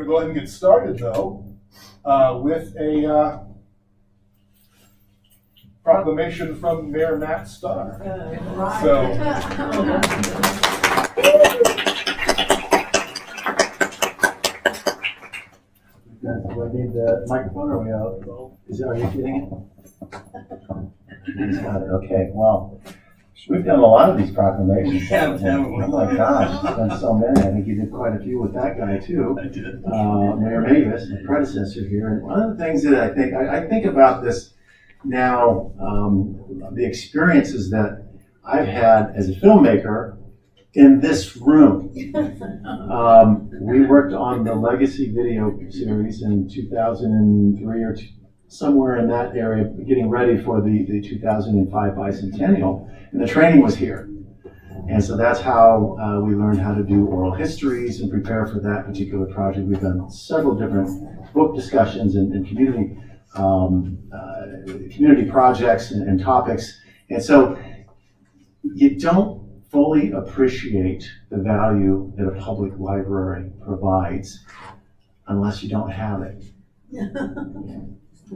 to go ahead and get started, though, with a proclamation from Mayor Matt Starr. Right. So, do I need the microphone or are we out? Are you getting it? He's got it. Okay, well, we've done a lot of these proclamations. Oh my gosh, we've done so many. I think you did quite a few with that guy too. I did. Mayor Mavis, the predecessor here. And one of the things that I think about this now, the experiences that I've had as a filmmaker in this room. We worked on the Legacy video series in 2003 or somewhere in that area, getting ready for the 2005 bicentennial, and the training was here. And so that's how we learned how to do oral histories and prepare for that particular project. We've done several different book discussions and community projects and topics. And so you don't fully appreciate the value that a public library provides unless you don't have it.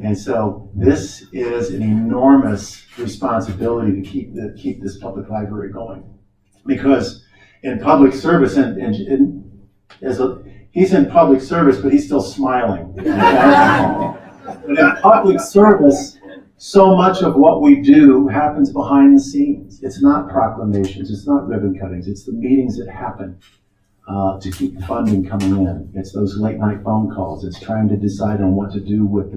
And so this is an enormous responsibility to keep this public library going. Because in public service, he's in public service, but he's still smiling. But in public service, so much of what we do happens behind the scenes. It's not proclamations, it's not ribbon cuttings, it's the meetings that happen to keep the funding coming in. It's those late night phone calls. It's trying to decide on what to do with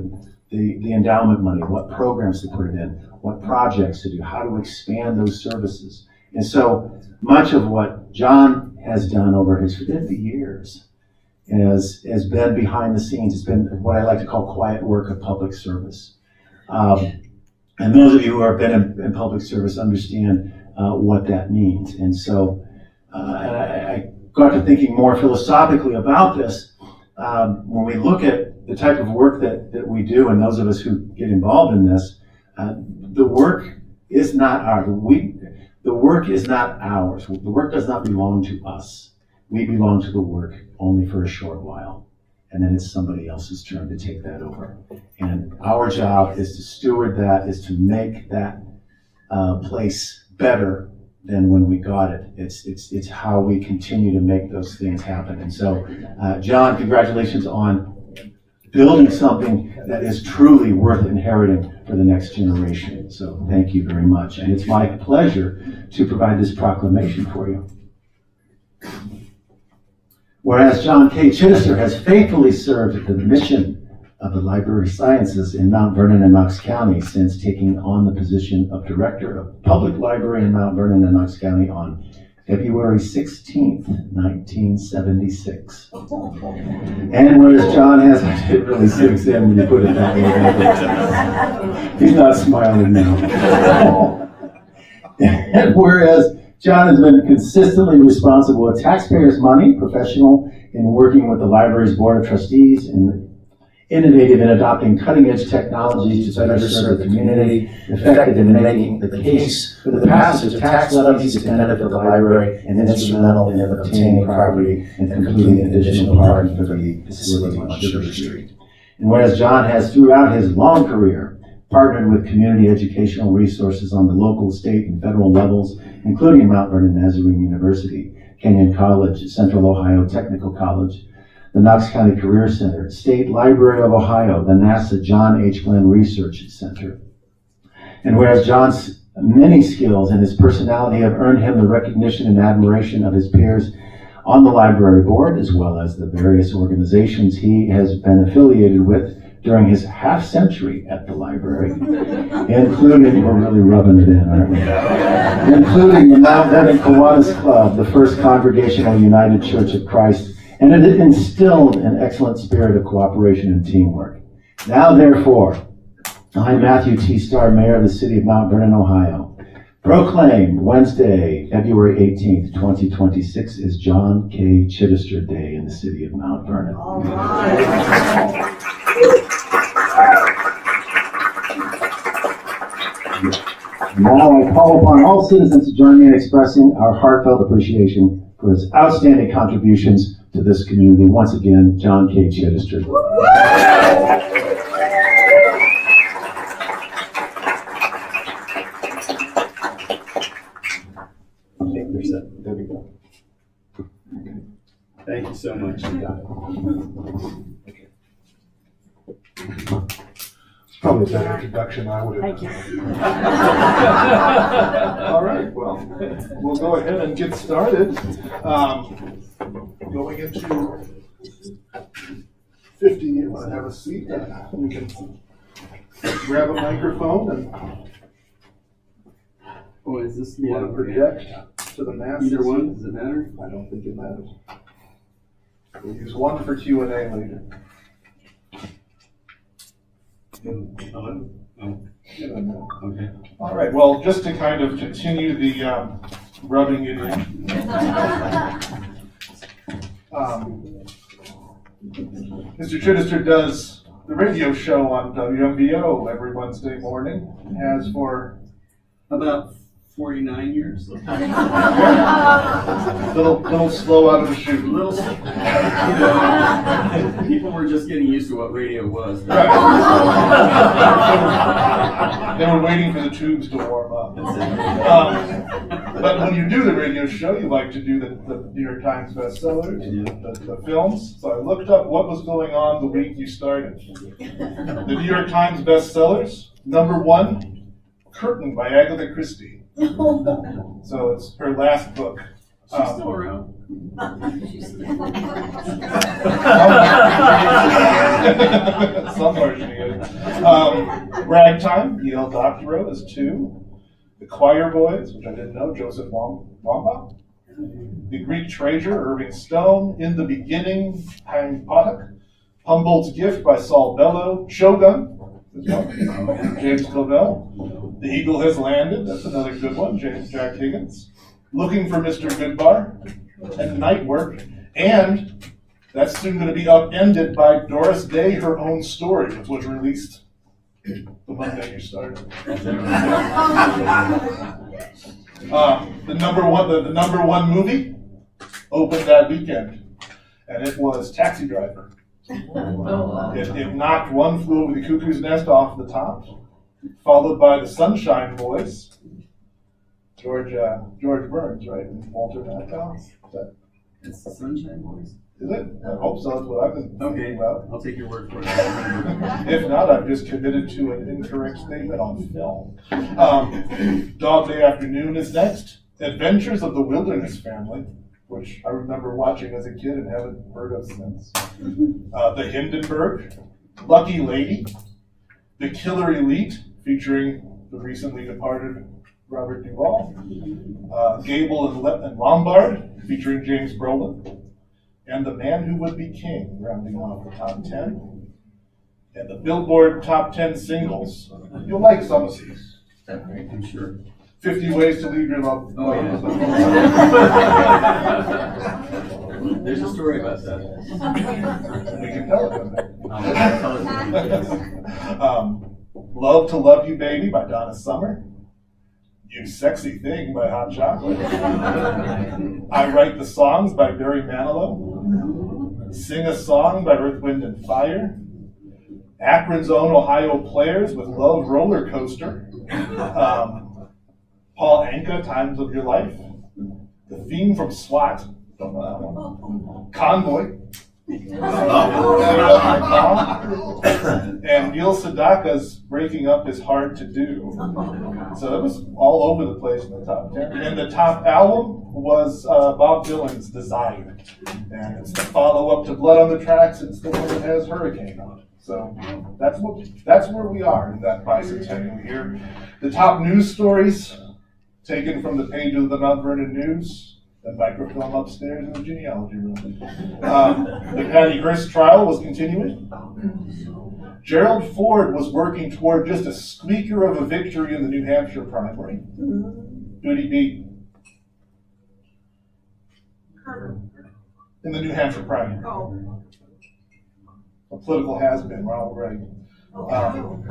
the endowment money, what programs to put it in, what projects to do, how to expand those services. And so much of what John has done over his 50 years has been behind the scenes. It's been what I like to call quiet work of public service. And those of you who have been in public service understand what that means. And so I got to thinking more philosophically about this. When we look at the type of work that we do, and those of us who get involved in this, the work is not ours. The work is not ours. The work does not belong to us. We belong to the work only for a short while. And then it's somebody else's turn to take that over. And our job is to steward that, is to make that place better than when we got it. It's how we continue to make those things happen. And so, John, congratulations on building something that is truly worth inheriting for the next generation. So thank you very much. And it's my pleasure to provide this proclamation for you. Whereas John K. Chidester has faithfully served the mission of the Library Sciences in Mount Vernon and Knox County since taking on the position of Director of Public Library in Mount Vernon and Knox County on February 16th, 1976. And whereas John has, it really sinks in when you put it that way. He's not smiling now. And whereas John has been consistently responsible with taxpayers' money, professional in working with the library's Board of Trustees, and innovative in adopting cutting-edge technologies to better serve the community, effective in making the case for the passage of tax levies to benefit the library, and instrumental in obtaining property and completing additional parking for the facility on Sugar Street. And whereas John has, throughout his long career, partnered with community educational resources on the local, state, and federal levels, including Mount Vernon Nazarene University, Kenyon College, Central Ohio Technical College, the Knox County Career Center, State Library of Ohio, the NASA John H. Glenn Research Center. And whereas John's many skills and his personality have earned him the recognition and admiration of his peers on the library board, as well as the various organizations he has been affiliated with during his half-century at the library, including, we're really rubbing it in, aren't we? Including the Mount Vernon Kiwanis Club, the First Congregational United Church of Christ, and it instilled an excellent spirit of cooperation and teamwork. Now, therefore, I, Matthew T. Starr, Mayor of the City of Mount Vernon, Ohio, proclaim Wednesday, February 18th, 2026 is John K. Chidester Day in the City of Mount Vernon. All right. Now I call upon all citizens to join me in expressing our heartfelt appreciation for his outstanding contributions to this community. Once again, John K. Chidester. There we go. Thank you so much. You got it. Probably a better introduction I would have. Thank you. All right, well, we'll go ahead and get started. Going into 50, you want to have a seat? We can grab a microphone and Oh, is this you want to project to the masses. Either one, does it matter? I don't think it matters. We'll use one for Q&A later. Oh, okay. All right, well, just to kind of continue the rubbing it in. Mr. Chidester does the radio show on WMVO every Wednesday morning, has for About 49 years. little slow out of the chute. People were just getting used to what radio was. Right. They were waiting for the tubes to warm up. But when you do the radio show, you like to do the New York Times bestsellers, the films. So I looked up what was going on the week you started. The New York Times bestsellers, #1, Curtain by Agatha Christie. So it's her last book. She's still around. Somewhere she is. Ragtime, E.L. Doctorow is 2. The Choir Boys, which I didn't know, Joseph Wamba. The Greek Treasure, Irving Stone. In the Beginning, Chaim Potok. Humboldt's Gift by Saul Bellow. Shogun, James Clavell. The Eagle Has Landed, that's another good one, Jack Higgins. Looking for Mr. Goodbar, and Night Work, and that's soon going to be upended by Doris Day, Her Own Story, which was released the Monday you started. The number one movie opened that weekend, and it was Taxi Driver. It knocked One Flew Over the Cuckoo's Nest off the top, followed by The Sunshine Boys, George Burns, right? And Walter Matthau. It's the Sunshine Boys. Is it? I hope so. That's what I've been thinking about. I'll take your word for it. If not, I've just committed to an incorrect statement on film. Dog Day Afternoon is next. Adventures of the Wilderness Family, which I remember watching as a kid and haven't heard of since. The Hindenburg, Lucky Lady, The Killer Elite, featuring the recently departed Robert Duvall, Gable and Lombard, featuring James Brolin, and The Man Who Would Be King, rounding off the top 10. And the Billboard Top 10 Singles. You'll like some of these. I'm sure. 50 Ways to Leave Your Love. Oh, yeah. There's a story about that. We can tell it one day. I'll tell it. Love to Love You Baby by Donna Summer. You Sexy Thing by Hot Chocolate. I Write the Songs by Barry Manilow. Sing a Song by Earth, Wind and Fire. Akron's Own Ohio Players with Love Roller Coaster. Paul Anka, Times of Your Life. The Theme from SWAT. Don't know that one. Convoy. And Neil Sedaka's Breaking Up Is Hard to Do. So it was all over the place in the top 10. And the top album was Bob Dylan's Design. And it's the follow-up to Blood on the Tracks. It's the one that has Hurricane on it. So that's where we are in that bicentennial year. The top news stories taken from the pages of the Mount Vernon News. The microfilm upstairs in the genealogy room. The Patty Hearst trial was continuing. Gerald Ford was working toward just a squeaker of a victory in the New Hampshire primary. Who'd he beat? In the New Hampshire primary. A political has-been, Ronald Reagan.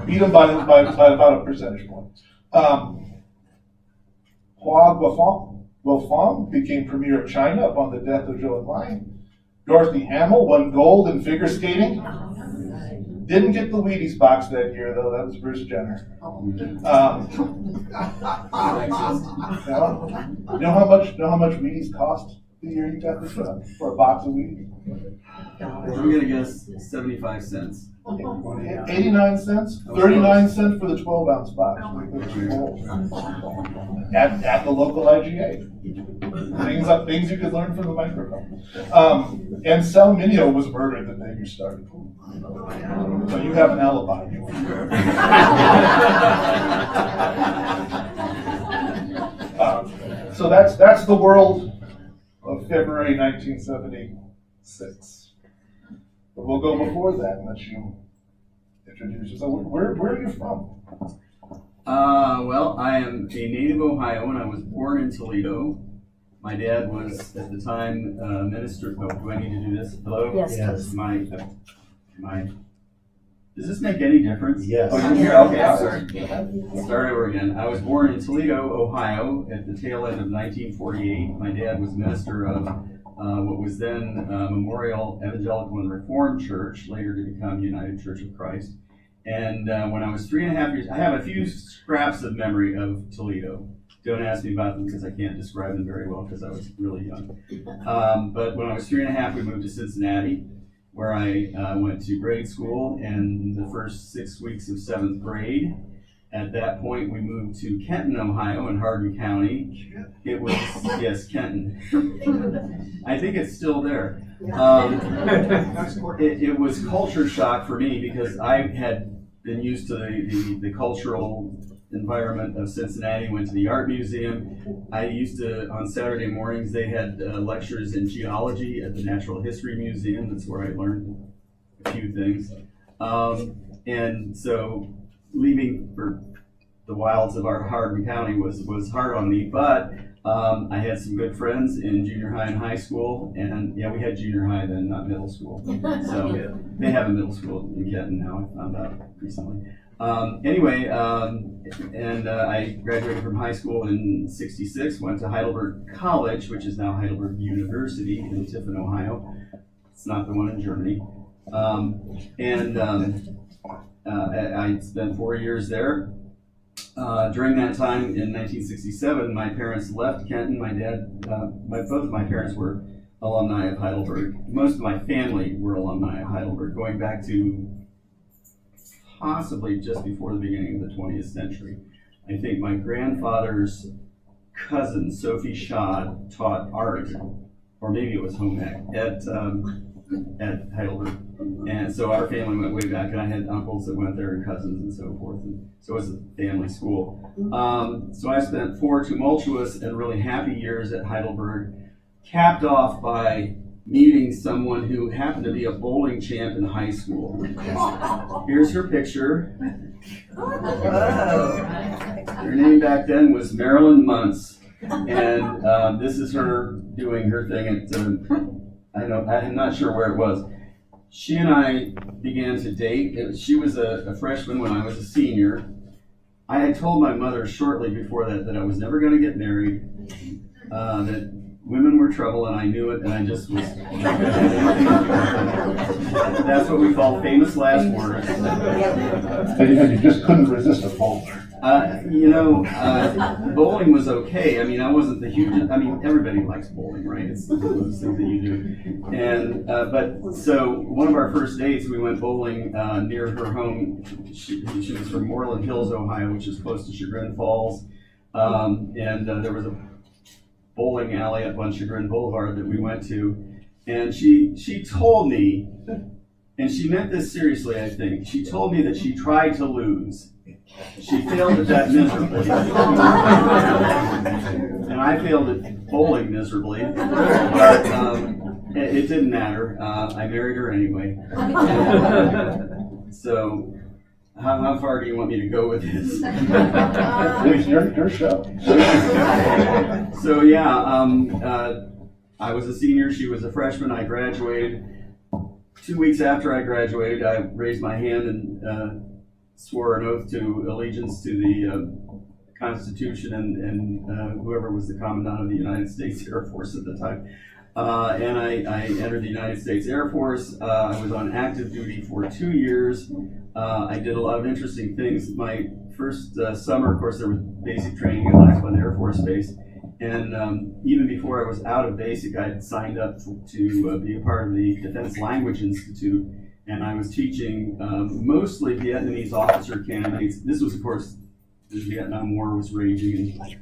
Beat him by about a percentage point. Hua Guofeng became premier of China upon the death of Zhou Enlai. Dorothy Hamill won gold in figure skating. Didn't get the Wheaties box that year, though. That was Bruce Jenner. You know how much Wheaties cost the year you got this for a box of Wheaties? I'm gonna guess 75 cents. 89 cents, 39 cents for the 12-ounce box. At the local IGA. Things you could learn from the microphone. And Sal Mineo was murdered the day you started. So you have an alibi. So that's the world of February 1976. But we'll go before that and let you introduce yourself. Where are you from? Well, I am a native Ohioan. I was born in Toledo. My dad was, at the time, minister. Oh, do I need to do this? Hello? Yes. My, does this make any difference? Yes. Oh, you're here? Okay, I'm sorry. Start over again. I was born in Toledo, Ohio, at the tail end of 1948. My dad was minister of what was then Memorial Evangelical and Reformed Church, later to become United Church of Christ. And when I was 3.5 years, I have a few scraps of memory of Toledo. Don't ask me about them because I can't describe them very well because I was really young. But when I was 3.5, we moved to Cincinnati, where I went to grade school and the first 6 weeks of 7th grade. At that point, we moved to Kenton, Ohio, in Hardin County. It was, yes, Kenton. I think it's still there. It was culture shock for me because I had been used to the cultural environment of Cincinnati, went to the art museum. I used to, on Saturday mornings, they had lectures in geology at the Natural History Museum. That's where I learned a few things. And so leaving for the wilds of our Hardin County was hard on me, but I had some good friends in junior high and high school, and yeah, we had junior high then, not middle school. So they have a middle school in Kenton now, I found out recently. Anyway, I graduated from high school in '66, went to Heidelberg College, which is now Heidelberg University in Tiffin, Ohio. It's not the one in Germany. I spent 4 years there. During that time in 1967, my parents left Kenton. My dad, both of my parents were alumni of Heidelberg. Most of my family were alumni of Heidelberg, going back to possibly just before the beginning of the 20th century. I think my grandfather's cousin, Sophie Schad, taught art, or maybe it was home ec, at Heidelberg. And so our family went way back, and I had uncles that went there and cousins and so forth. And so it was a family school. So I spent 4 tumultuous and really happy years at Heidelberg, capped off by meeting someone who happened to be a bowling champ in high school. Here's her picture. Her name back then was Marilyn Muntz. And this is her doing her thing at, I'm not sure where it was. She and I began to date. She was a freshman when I was a senior. I had told my mother shortly before that I was never going to get married, that women were trouble, and I knew it, and I just was. That's what we call famous last words. And you just couldn't resist a bowler. Bowling was okay. I mean, I wasn't the hugest. I mean, everybody likes bowling, right? It's one of those things that you do. And but so one of our first dates, we went bowling near her home. She was from Moreland Hills, Ohio, which is close to Chagrin Falls. And there was a bowling alley up on Chagrin Boulevard that we went to, and she told me, and she meant this seriously, I think. She told me that she tried to lose. She failed at that miserably. And I failed at bowling miserably. But it didn't matter. I married her anyway. So, how far do you want me to go with this? It's your show. So, yeah, I was a senior. She was a freshman. I graduated. 2 weeks after I graduated, I raised my hand and swore an oath to allegiance to the Constitution and whoever was the Commandant of the United States Air Force at the time. And I entered the United States Air Force. I was on active duty for 2 years. I did a lot of interesting things. My first summer, of course, there was basic training at Lackland Air Force Base. And even before I was out of basic, I had signed up to be a part of the Defense Language Institute. And I was teaching mostly Vietnamese officer candidates. This was, of course, the Vietnam War was raging, and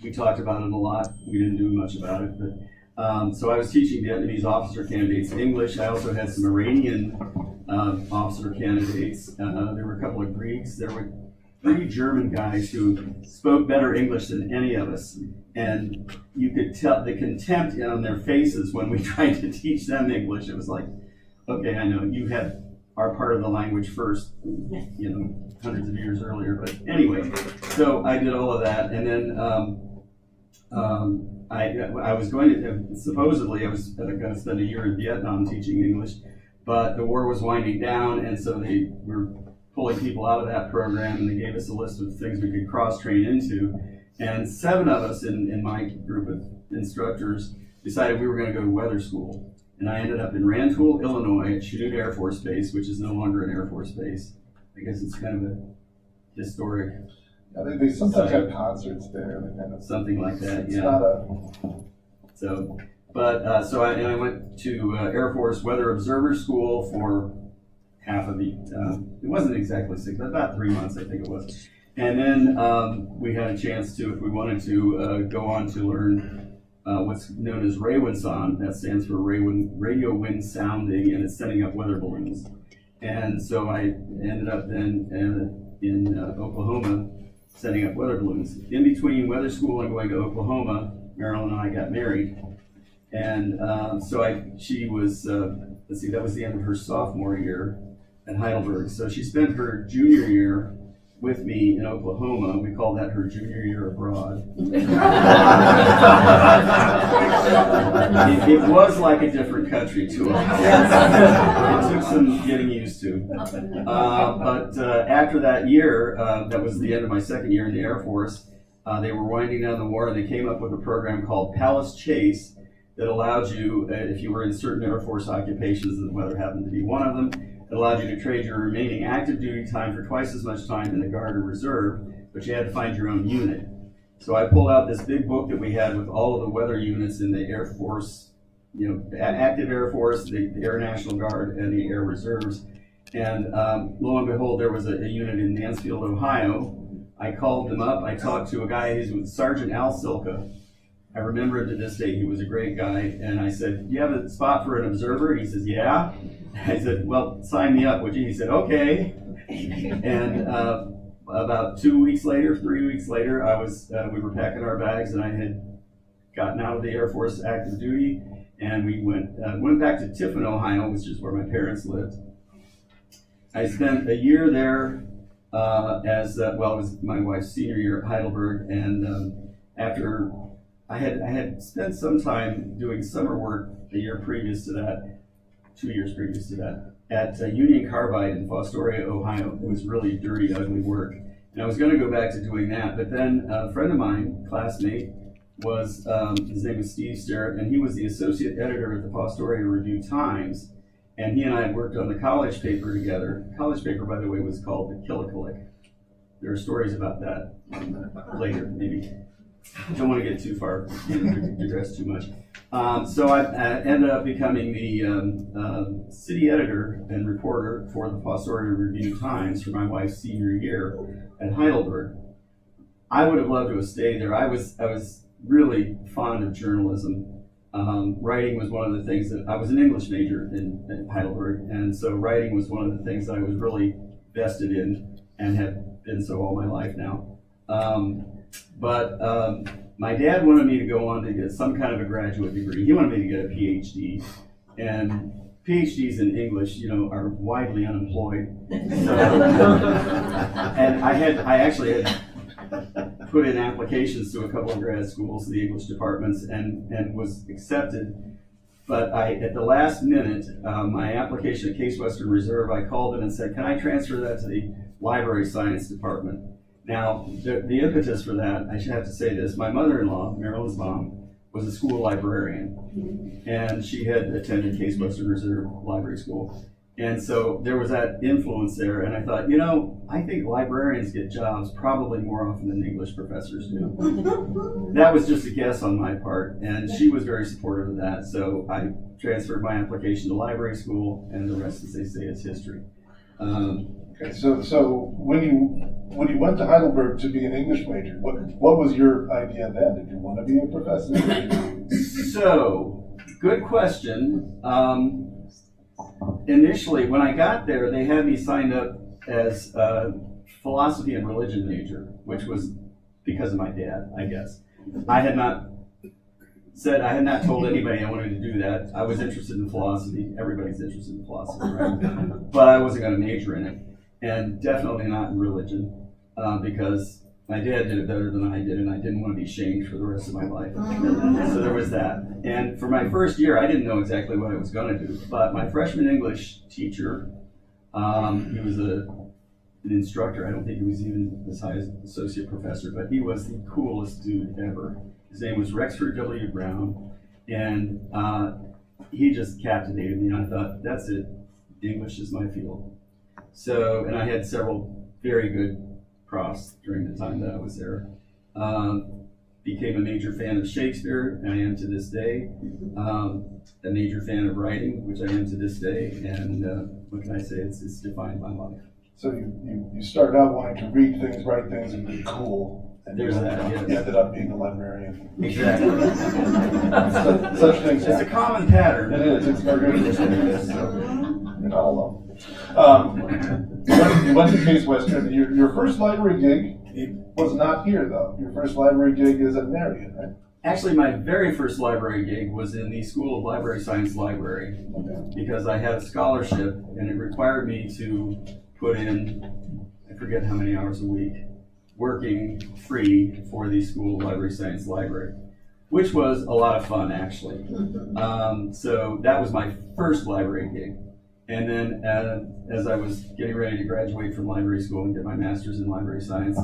we talked about it a lot. We didn't do much about it, but so I was teaching Vietnamese officer candidates English. I also had some Iranian officer candidates. There were a couple of Greeks. There were 3 German guys who spoke better English than any of us, and you could tell the contempt on their faces when we tried to teach them English. It was like, okay, I know you had our part of the language first, hundreds of years earlier. But anyway, so I did all of that, and then I was going to supposedly I was going to spend a year in Vietnam teaching English, but the war was winding down, and so they were pulling people out of that program, and they gave us a list of things we could cross-train into, and 7 of us in my group of instructors decided we were going to go to weather school. And I ended up in Rantoul, Illinois, at Chanute Air Force Base, which is no longer an Air Force Base. I guess it's kind of a historic. Yeah, they sometimes have concerts there. Kind of, something like that, it's yeah. not a. So, but so I went to Air Force Weather Observer School for half of the. It wasn't exactly 6, but about 3 months, I think it was. And then we had a chance to, if we wanted to, go on to learn. What's known as RAWINSON, that stands for radio wind sounding, and it's setting up weather balloons. And so I ended up then in Oklahoma setting up weather balloons. In between weather school and going to Oklahoma, Marilyn and I got married. And she was, that was the end of her sophomore year at Heidelberg. So she spent her junior year with me in Oklahoma. We call that her junior year abroad. It was like a different country to us. It took some getting used to. But after that year, that was the end of my second year in the Air Force, they were winding down the war, and they came up with a program called Palace Chase that allowed you, if you were in certain Air Force occupations, and the weather happened to be one of them, it allowed you to trade your remaining active duty time for twice as much time in the Guard or Reserve, but you had to find your own unit. So I pulled out this big book that we had with all of the weather units in the Air Force, active Air Force, the Air National Guard, and the Air Reserves. And lo and behold, there was a unit in Mansfield, Ohio. I called them up. I talked to a guy who's with Sergeant Al Silka. I remember him to this day. He was a great guy. And I said, "Do you have a spot for an observer?" And he says, "Yeah." I said, "Well, sign me up, would you?" He said, "Okay." And about 2 weeks later, 3 weeks later, we were packing our bags, and I had gotten out of the Air Force active duty, and we went back to Tiffin, Ohio, which is where my parents lived. I spent a year there it was my wife's senior year at Heidelberg, and after I had spent some time doing summer work a year previous to that, 2 years previous to that, at Union Carbide in Fostoria, Ohio. It was really dirty, ugly work. And I was going to go back to doing that, but then a friend of mine, classmate, his name was Steve Sterrett, and he was the associate editor at the Fostoria Review-Times, and he and I had worked on the college paper together. The college paper, by the way, was called The Killicuddy. There are stories about that later, maybe. Don't want to get too far, digress too much. So I ended up becoming the city editor and reporter for the Fostoria Review-Times for my wife's senior year at Heidelberg. I would have loved to have stayed there. I was really fond of journalism. Writing was one of the things that I was an English major in Heidelberg, and so writing was one of the things that I was really vested in and have been so all my life now. But my dad wanted me to go on to get some kind of a graduate degree. He wanted me to get a PhD, and PhDs in English, are widely unemployed. So, and I actually had put in applications to a couple of grad schools, the English departments, and was accepted. But at the last minute, my application at Case Western Reserve, I called them and said, "Can I transfer that to the library science department?" Now, the impetus for that, I should have to say this, my mother-in-law, Marilyn's mom, was a school librarian, and she had attended Case Western Reserve Library School. And so there was that influence there, and I thought, I think librarians get jobs probably more often than English professors do. That was just a guess on my part, and she was very supportive of that, so I transferred my application to library school, and the rest, as they say, is history. Okay, so when you went to Heidelberg to be an English major, what was your idea then? Did you want to be a professor? So, good question. Initially, when I got there, they had me signed up as a philosophy and religion major, which was because of my dad, I guess. I had not told anybody I wanted to do that. I was interested in philosophy. Everybody's interested in philosophy, right? But I wasn't going to major in it, and definitely not in religion, because my dad did it better than I did, and I didn't want to be shamed for the rest of my life. So there was that. And for my first year, I didn't know exactly what I was going to do, but my freshman English teacher, he was an instructor. I don't think he was even as high as associate professor, but he was the coolest dude ever. His name was Rexford W. Brown, and he just captivated me, and I thought, that's it, English is my field. So, and I had several very good profs during the time that I was there. Became a major fan of Shakespeare, and I am to this day. A major fan of writing, which I am to this day, and what can I say, it's defined my life. So you started out wanting to read things, write things, and be cool. And There's that, yes. You ended up being a librarian. Exactly. Such things It's a happen. common pattern. It is. It's very interesting. You're not alone. You went to Case Western. Your first library gig was not here, though. Your first library gig is at Marion, right? Actually, my very first library gig was in the School of Library Science Library, because I had a scholarship and it required me to put in, I forget how many hours a week, working free for the School of Library Science Library, which was a lot of fun, actually. So that was my first library gig. And then as I was getting ready to graduate from library school and get my master's in library science,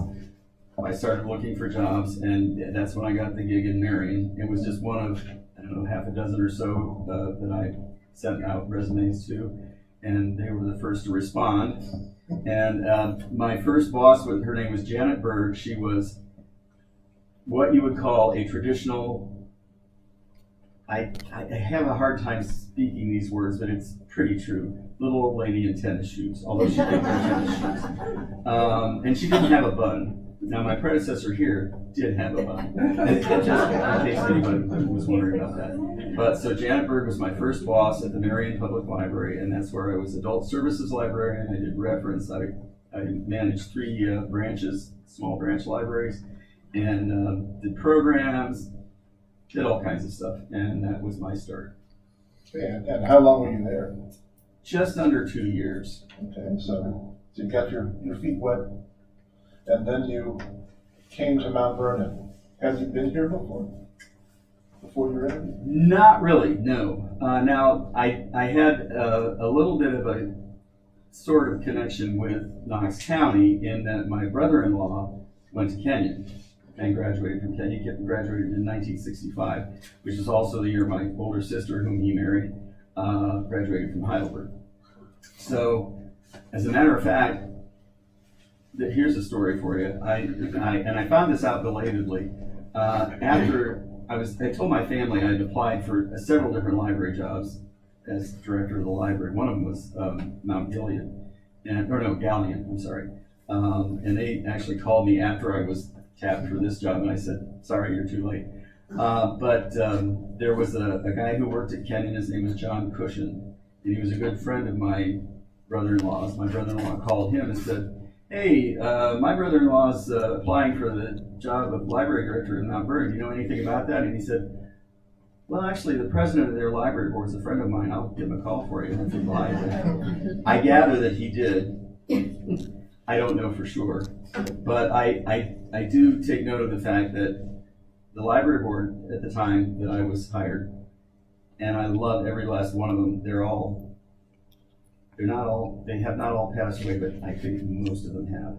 I started looking for jobs, and that's when I got the gig in Marion. It was just one of, I don't know, half a dozen or so that I sent out resumes to, and they were the first to respond. And my first boss, her name was Janet Berg. She was what you would call a traditional, I have a hard time speaking these words, but it's pretty true. Little old lady in tennis shoes, although she did wear tennis shoes. And she didn't have a bun. Now, my predecessor here did have a bun, just in case anybody was wondering about that. But so Janet Berg was my first boss at the Marion Public Library, and that's where I was adult services librarian. I did reference. I managed 3 branches, small branch libraries, and did programs, did all kinds of stuff, and that was my start. And how long were you there? Just under 2 years. Okay, so you got your feet wet, and then you came to Mount Vernon. Have you been here before your interview? Not really, no. Now, I had a little bit of a sort of connection with Knox County in that my brother-in-law went to Kenyon and graduated from Kenyon. He graduated in 1965, which is also the year my older sister, whom he married, graduated from Heidelberg. So, as a matter of fact, here's a story for you. I found this out belatedly. After I told my family I had applied for several different library jobs as director of the library. One of them was Mount Gilead, Galleon, I'm sorry. And they actually called me after I was tapped for this job, and I said, sorry, you're too late. But there was a guy who worked at Kenyon. His name was John Cushion, and he was a good friend of my brother-in-law's. My brother-in-law called him and said, hey, my brother-in-law's applying for the job of library director in Mount Vernon. Do you know anything about that? And he said, well, actually, the president of their library board is a friend of mine. I'll give him a call for you if you'd like. I gather that he did. I don't know for sure. But I do take note of the fact that the library board at the time that I was hired, and I love every last one of them, they have not all passed away, but I think most of them have.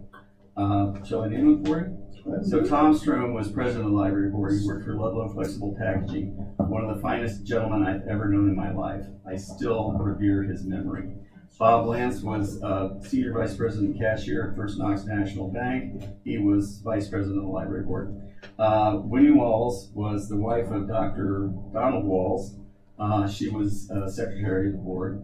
Shall I name them for you? So Tom Strom was president of the library board. He worked for Ludlow Flexible Packaging, one of the finest gentlemen I've ever known in my life. I still revere his memory. Bob Lance was senior vice president cashier at First Knox National Bank. He was vice president of the library board. Winnie Walls was the wife of Dr. Donald Walls. She was secretary of the board.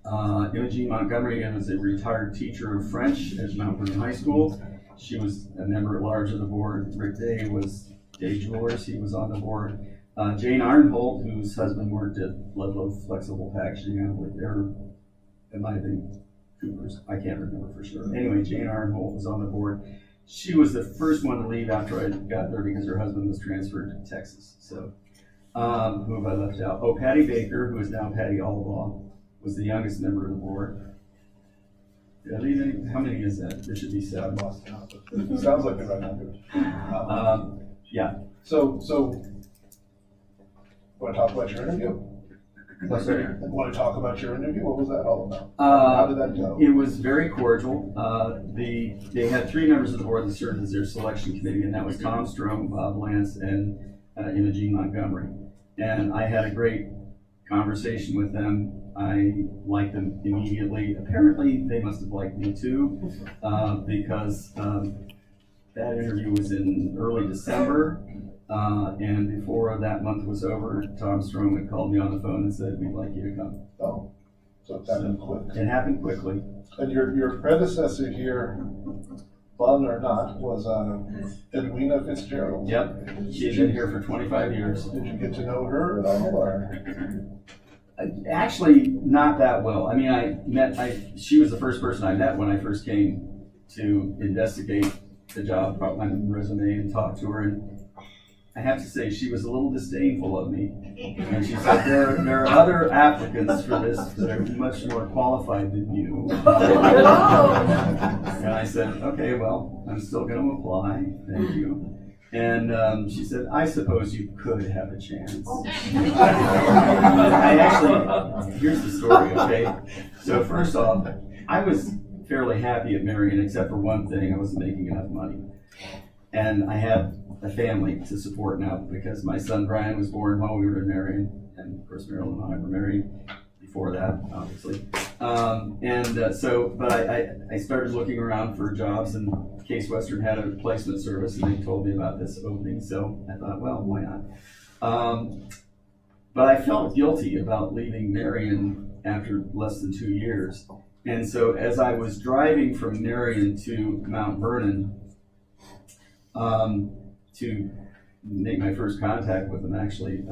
Imogene Montgomery was a retired teacher of French at Mount Vernon High School. She was a member at large of the board. Rick Day was Day Jewelers. He was on the board. Jane Arnholt, whose husband worked at Ludlow Flexible Packaging, I believe there. It might have been Cooper's. I can't remember for sure. Anyway, Jane Arnholt was on the board. She was the first one to leave after I got there because her husband was transferred to Texas. So, who have I left out? Oh, Patty Baker, who is now Patty Albaugh, was the youngest member of the board. Did I leave any? How many is that? There should be 7. It sounds like the right number. Yeah. So, want to talk about your interview? What's that? Want to talk about your interview? What was that all about? How did that go? It was very cordial. They had 3 members of the board that served as their selection committee, and that was Tom Strom, Bob Lance, and Imogene Montgomery. And I had a great conversation with them. I liked them immediately. Apparently, they must have liked me too, because that interview was in early December. And before that month was over, Tom Strom had called me on the phone and said, "We'd like you to come." Oh, so it happened quick. It happened quickly. And your predecessor here, fun or not, was Edwina Fitzgerald. Yep, she's been here for 25 years. Did you get to know her at all, or? Actually, not that well. I mean, she was the first person I met when I first came to investigate the job, brought my resume and talked to her, and I have to say she was a little disdainful of me. And she said, there are other applicants for this that are much more qualified than you. And I said, okay, well, I'm still going to apply. Thank you. And she said, I suppose you could have a chance. I actually, here's the story, okay? So first off, I was fairly happy at Marion, except for one thing, I wasn't making enough money. And I had a family to support now because my son Brian was born while we were in Marion, and of course Marilyn and I were married before that, obviously. But I started looking around for jobs, and Case Western had a placement service, and they told me about this opening, so I thought, well, why not? But I felt guilty about leaving Marion after less than 2 years. And so as I was driving from Marion to Mount Vernon, to make my first contact with them, actually,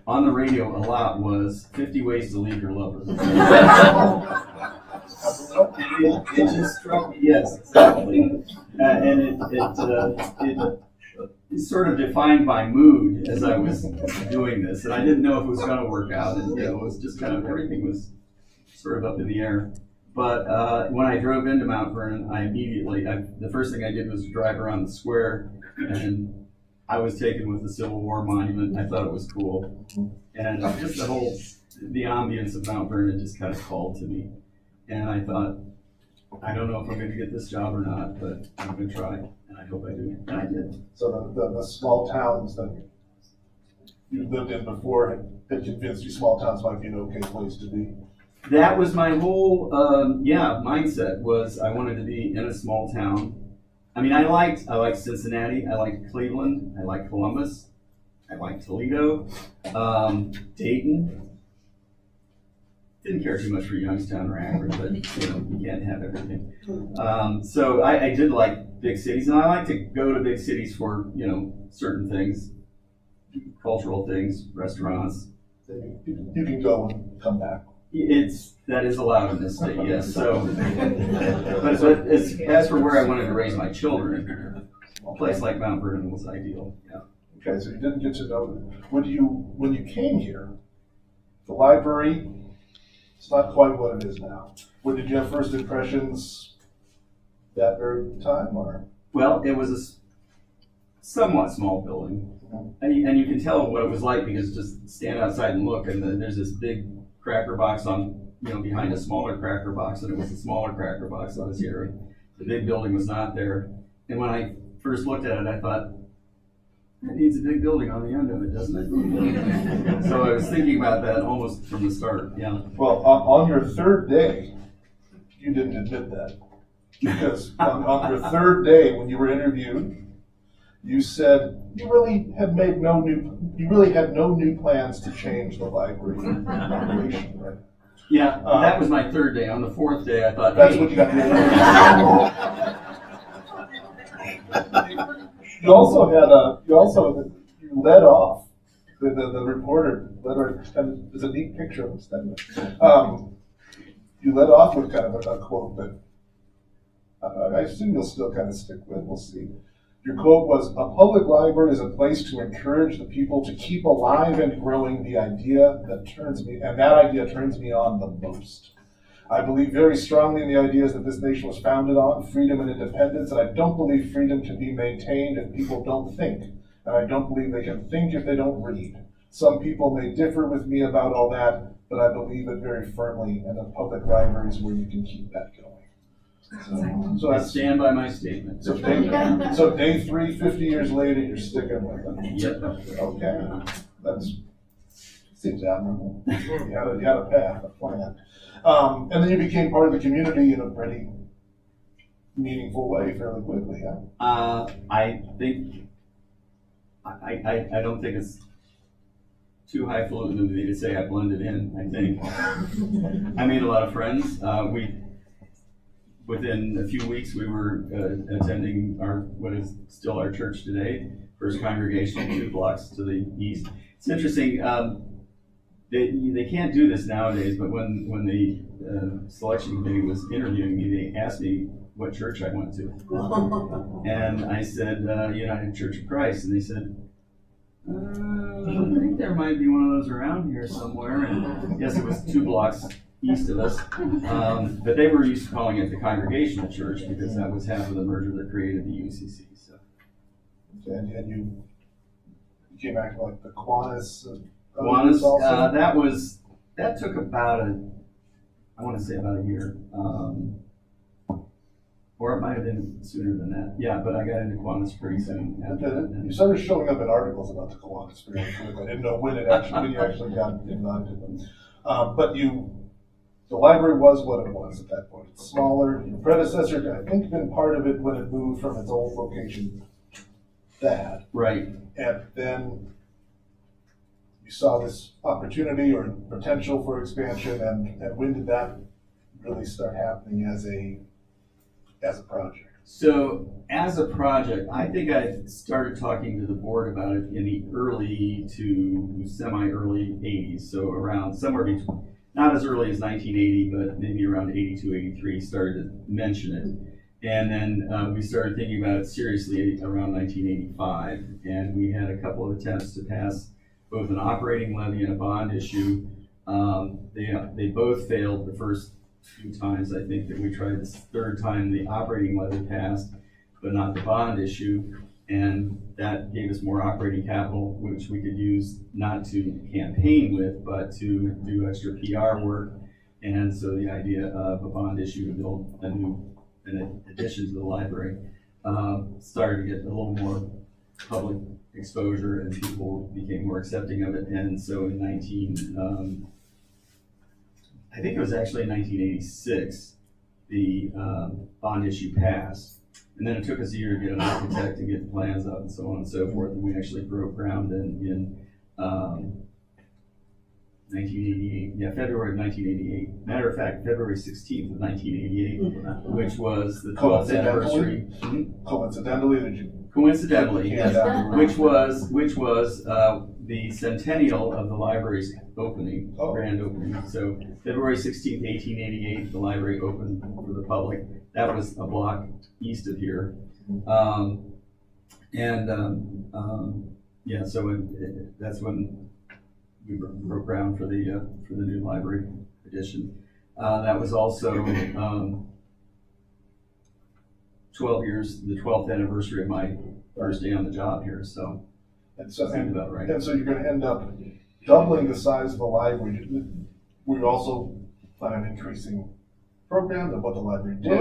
on the radio a lot was 50 Ways to Leave Your Lover. It just struck me, yes, exactly. And it sort of defined my mood as I was doing this, and I didn't know if it was going to work out, and it was just kind of, everything was sort of up in the air. But when I drove into Mount Vernon, the first thing I did was drive around the square, and I was taken with the Civil War monument. I thought it was cool. And just the ambience of Mount Vernon just kind of called to me. And I thought, I don't know if I'm going to get this job or not, but I'm going to try, and I hope I do. And I did. So the small towns that you lived in before had convinced you small towns might be an okay place to be? That was my whole mindset, was I wanted to be in a small town. I mean, I liked Cincinnati, I liked Cleveland, I liked Columbus, I liked Toledo, Dayton. Didn't care too much for Youngstown or Akron, but you can't have everything. So I did like big cities, and I like to go to big cities for certain things, cultural things, restaurants. You can go and come back. That is allowed in this state, yes. So, but as for where I wanted to raise my children, a place like Mount Vernon was ideal. Yeah. Okay, so you didn't get to know when you came here, the library. It's not quite what it is now. When did you have first impressions that very time, or? Well, it was a somewhat small building, and you can tell what it was like because just stand outside and look, and then there's this big cracker box behind a smaller cracker box, and it was a smaller cracker box I was here. The big building was not there. And when I first looked at it, I thought, it needs a big building on the end of it, doesn't it? So I was thinking about that almost from the start, yeah. Well, on your third day, you didn't admit that. Because on your third day, when you were interviewed, you said you really had no new plans to change the library operation, right? Yeah, that was my third day. On the fourth day, I thought, That's hey, what you got to do. You led off. The reporter and there's a neat picture of him. You led off with kind of a quote that I assume you'll still kind of stick with. We'll see. Your quote was, "A public library is a place to encourage the people to keep alive and growing the idea that turns me on the most. I believe very strongly in the ideas that this nation was founded on, freedom and independence, and I don't believe freedom can be maintained if people don't think. And I don't believe they can think if they don't read. Some people may differ with me about all that, but I believe it very firmly, and a public library is where you can keep that going." So I that's stand by my statement. so day 3, 50 years later, you're sticking with it. Yep. Okay, seems admirable. You had a path, a plan. And then you became part of the community in a pretty meaningful way fairly quickly, yeah? I think, I don't think it's too highfalutin of me to say I blended in, I think. I made a lot of friends. Within a few weeks, we were attending what is still our church today, First Congregation, 2 blocks to the east. It's interesting, they can't do this nowadays, but when the selection committee was interviewing me, they asked me what church I went to. And I said, United Church of Christ. And they said, I think there might be one of those around here somewhere. And yes, it was 2 blocks east of us. But they were used to calling it the Congregational Church because that was half of the merger that created the UCC. So. And you came back like the Kiwanis. Kiwanis, that took about I want to say about a year. Or it might have been sooner than that. Yeah, but I got into Kiwanis pretty soon after that. You started showing up in articles about the Kiwanis very quickly. I didn't know when you actually got invited to them. But the library was what it was at that point. It's smaller. Your predecessor, I think, been part of it when it moved from its old location. That. Right. And then you saw this opportunity or potential for expansion, and when did that really start happening as a project? So as a project, I think I started talking to the board about it in the early to semi-early 80s. So around somewhere between, not as early as 1980, but maybe around 82, 83, started to mention it. And then we started thinking about it seriously around 1985. And we had a couple of attempts to pass both an operating levy and a bond issue. They both failed the first 2 times. I think that we tried this 3rd time the operating levy passed, but not the bond issue. And that gave us more operating capital, which we could use not to campaign with, but to do extra PR work. And so the idea of a bond issue to build an addition to the library started to get a little more public exposure, and people became more accepting of it. And so in I think it was actually in 1986, the bond issue passed. And then it took us a year to get an architect and get plans up and so on and so forth. And we actually broke ground in 1988, February of 1988. Matter of fact, February 16th of 1988, which was the 12th anniversary. Coincidentally, yes, which was the centennial of the library's opening, grand opening. So February 16th, 1888, the library opened for the public. That was a block east of here. So that's when we broke ground for the new library addition. That was also 12 years, the 12th anniversary of my first day on the job here. So that's about right. And so you're going to end up doubling the size of the library. We're also planning on increasing programs of what the library did.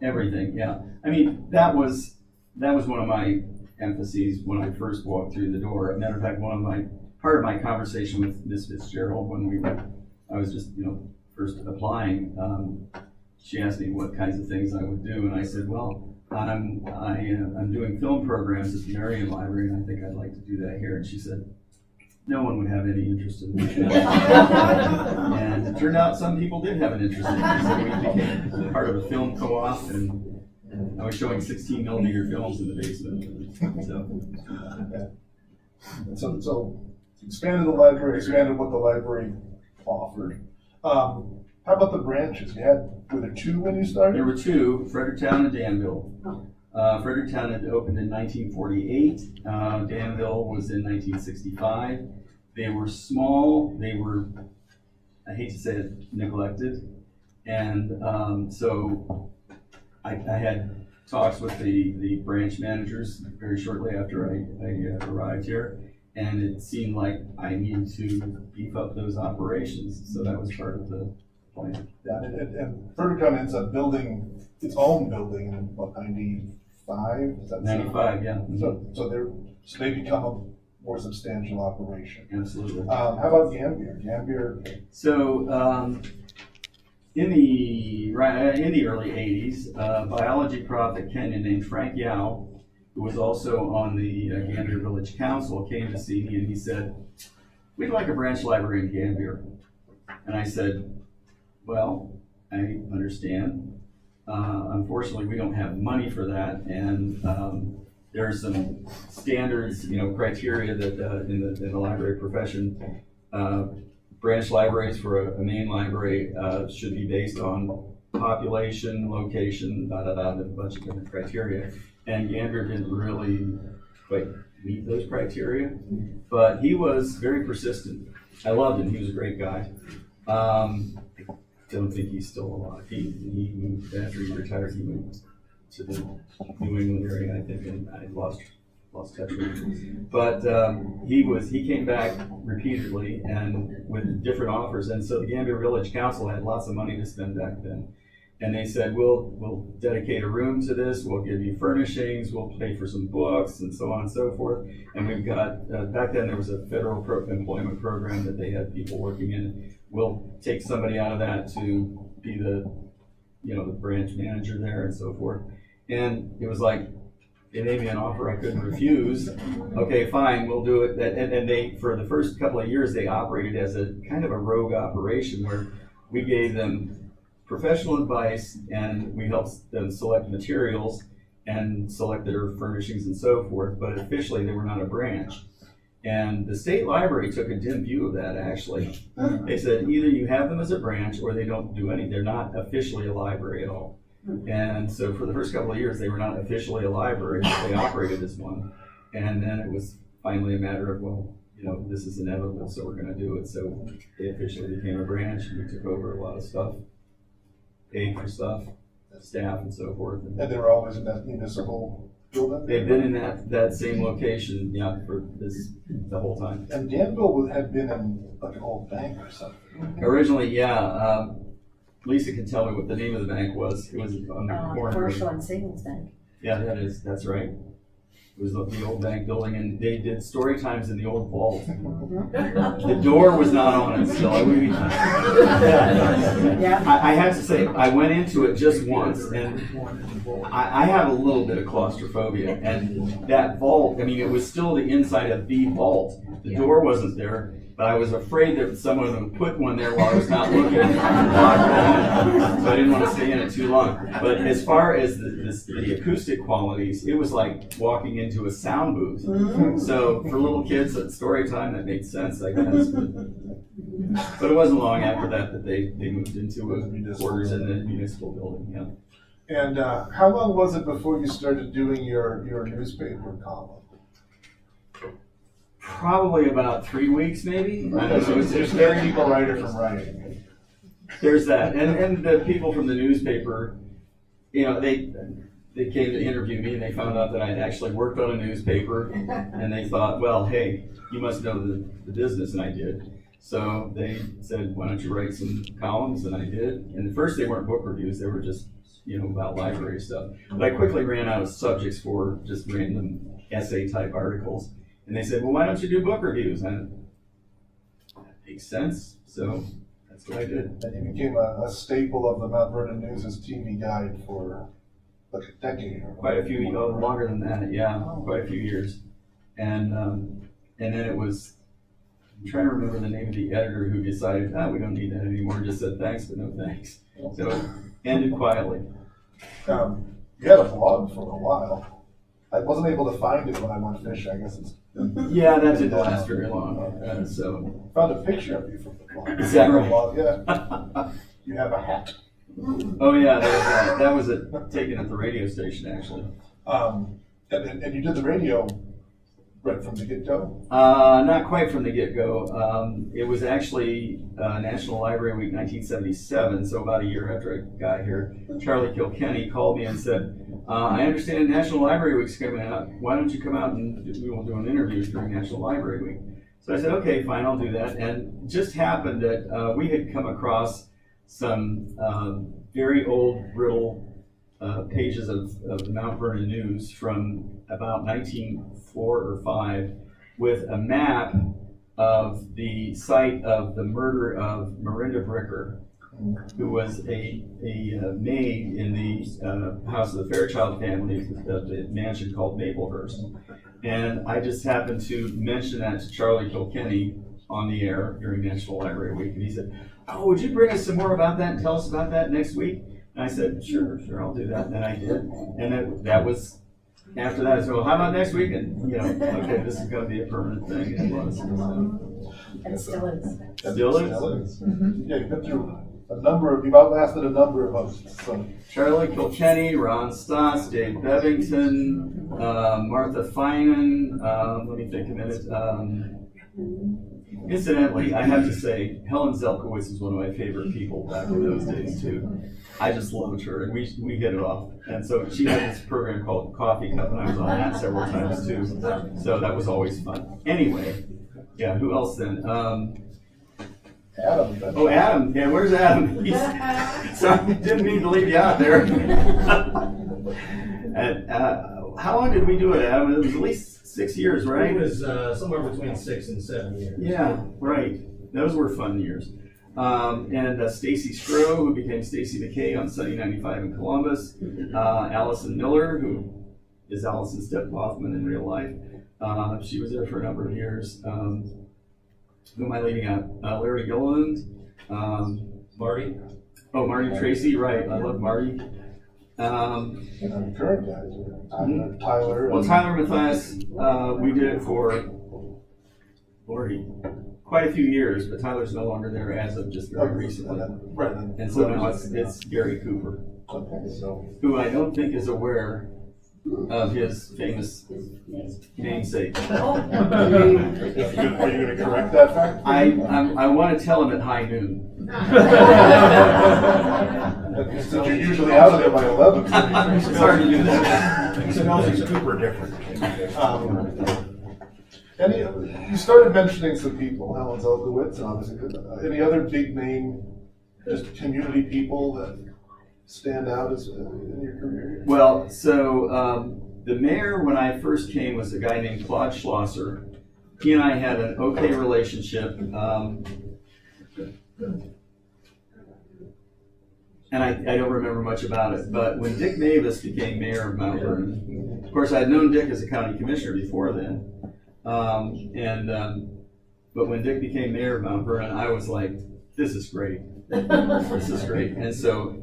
Everything, yeah. I mean, that was that was one of my emphases when I first walked through the door. As a matter of fact, part of my conversation with Miss Fitzgerald when I was just, first applying, she asked me what kinds of things I would do, and I said, well, I'm doing film programs at the Marion Library, and I think I'd like to do that here. And she said, no one would have any interest in this. And it turned out some people did have an interest in it, so we became part of a film co-op, and I was showing 16 millimeter films in the basement. So expanded the library, expanded what the library offered. How about the branches? Were there two when you started? There were two, Fredericktown and Danville. Fredericktown had opened in 1948. Danville was in 1965. They were small. They were, I hate to say it, neglected. And so I had talks with the branch managers very shortly after I arrived here. And it seemed like I needed to beef up those operations. So that was part of the plan. Yeah, and Vernon ends up building its own building in what, 95? Is that 95, yeah. So they become a more substantial operation. Absolutely. How about Gambier? So in the early 80s, a biology prof at Kenyon named Frank Yao, who was also on the Gambier Village Council, came to see me and he said, we'd like a branch library in Gambier. And I said, well, I understand. Unfortunately, we don't have money for that, and there are some standards, criteria that in the library profession, branch libraries for a main library should be based on population, location, a bunch of different criteria. And Gambier didn't really quite meet those criteria, but he was very persistent. I loved him. He was a great guy. Don't think he's still alive. He moved after he retired. He moved to the New England area, I think, and I lost touch with him. But he came back repeatedly and with different offers. And so the Gambier Village Council had lots of money to spend back then. And they said, we'll dedicate a room to this, we'll give you furnishings, we'll pay for some books, and so on and so forth. And we've got, back then there was a federal employment program that they had people working in. We'll take somebody out of that to be the branch manager there and so forth. And it was like, they made me an offer I couldn't refuse. Okay, fine, we'll do it. And they, for the first couple of years, they operated as a kind of a rogue operation where we gave them professional advice, and we helped them select materials and select their furnishings and so forth, but officially they were not a branch. And the state library took a dim view of that, actually. They said either you have them as a branch or they don't do anything. They're not officially a library at all. And so for the first couple of years, they were not officially a library, but they operated as one. And then it was finally a matter of, well, this is inevitable, so we're going to do it. So they officially became a branch, and we took over a lot of stuff. Paid for stuff, staff, and so forth. And they were always in that municipal building? They've been in that same location, for the whole time. And Danville had been in like an old bank or something. Originally, yeah. Lisa can tell me what the name of the bank was. It was on the corner. Commercial and Savings Bank. Yeah, that's right. It was the old bank building, and they did story times in the old vault. The door was not on it still. I have to say, I went into it just once, and I have a little bit of claustrophobia. And that vault, it was still the inside of the vault. The door wasn't there, but I was afraid that someone would put one there while I was not looking. So I didn't want to stay in it too long. But as far as the acoustic qualities, it was like walking into a sound booth. So for little kids at story time, that made sense, I guess. But it wasn't long after that they moved into quarters in the municipal building. Yeah. And how long was it before you started doing your newspaper column? Probably about 3 weeks, maybe. So it's just getting people writer from writing. There's that, and the people from the newspaper, they came to interview me, and they found out that I'd actually worked on a newspaper, and they thought, well, hey, you must know the business, and I did. So they said, why don't you write some columns, and I did. And at first they weren't book reviews, they were just about library stuff. But I quickly ran out of subjects for just random essay type articles. And they said, well, why don't you do book reviews? And that makes sense. So that's what I did. And you became a staple of the Mount Vernon News' TV guide for like a decade. Quite a few, longer than that, yeah, quite a few years. And then it was, I'm trying to remember the name of the editor who decided, we don't need that anymore, just said thanks, but no thanks. So it ended quietly. You had a blog for a while. I wasn't able to find it when I went fishing. I guess it's. Yeah, that didn't last very long. So found a picture of you from the blog. Is that right? Blog, yeah. You have a hat. Oh yeah, that was taken at the radio station actually. And you did the radio right from the get-go? Not quite from the get-go. It was actually National Library Week 1977, so about a year after I got here. Charlie Kilkenny called me and said, I understand National Library Week's coming out. Why don't you come out and we will do an interview during National Library Week? So I said, okay, fine, I'll do that. And it just happened that we had come across some very old, brittle pages of the Mount Vernon News from about 1904 or 5 with a map of the site of the murder of Miranda Bricker, who was a maid in the house of the Fairchild family of the mansion called Maplehurst. And I just happened to mention that to Charlie Kilkenny on the air during National Library Week, and he said, oh, would you bring us some more about that and tell us about that next week? And I said, sure, I'll do that. And I did. And that was, after that, I said, well, how about next week? And, okay, this is going to be a permanent thing. And it was. And still is. Still is? Mm-hmm. Yeah, you've been through you've outlasted a number of hosts. So. Charlie Kilkenny, Ron Stotts, Dave Bevington, Martha Finan, let me think a minute. Incidentally, I have to say, Helen Zelkowitz is one of my favorite people back in those days, too. I just loved her, and we hit it off. And so she had this program called Coffee Cup, and I was on that several times, too. So that was always fun. Anyway, yeah, who else then? Adam. Oh, Adam. Yeah, where's Adam? Sorry, didn't mean to leave you out there. And, how long did we do it, Adam? It was at least 6 years, right? It was somewhere between 6 and 7 years. Yeah, right. Those were fun years. And Stacy Stroh, who became Stacy McKay on Sunny 95 in Columbus. Allison Miller, who is Allison's Step Hoffman in real life. She was there for a number of years. Who am I leaving out? Larry Gilliland. Marty? Oh, Marty Tracy, right. I love Marty. And the current guys, Tyler. Well, Tyler Mathias, we did it for, Lordy, quite a few years, but Tyler's no longer there as of just very recently. Right. And so now it's Gary Cooper, Okay, so. who I don't think is aware of his famous namesake. Are you going to correct that fact? I want to tell him at high noon. Since you're usually out of there by 11. It's hard to do that. He smells his Cooper different. You started mentioning some people, Helen Zelkowitz, obviously. Any other big name, just community people that stand out in your career? Well, so the mayor, when I first came, was a guy named Claude Schlosser. He and I had an okay relationship. And I don't remember much about it. But when Dick Mavis became mayor of Mount Vernon, of course, I had known Dick as a county commissioner before then. But when Dick became mayor of Mount Vernon, I was like, this is great. This is great. And so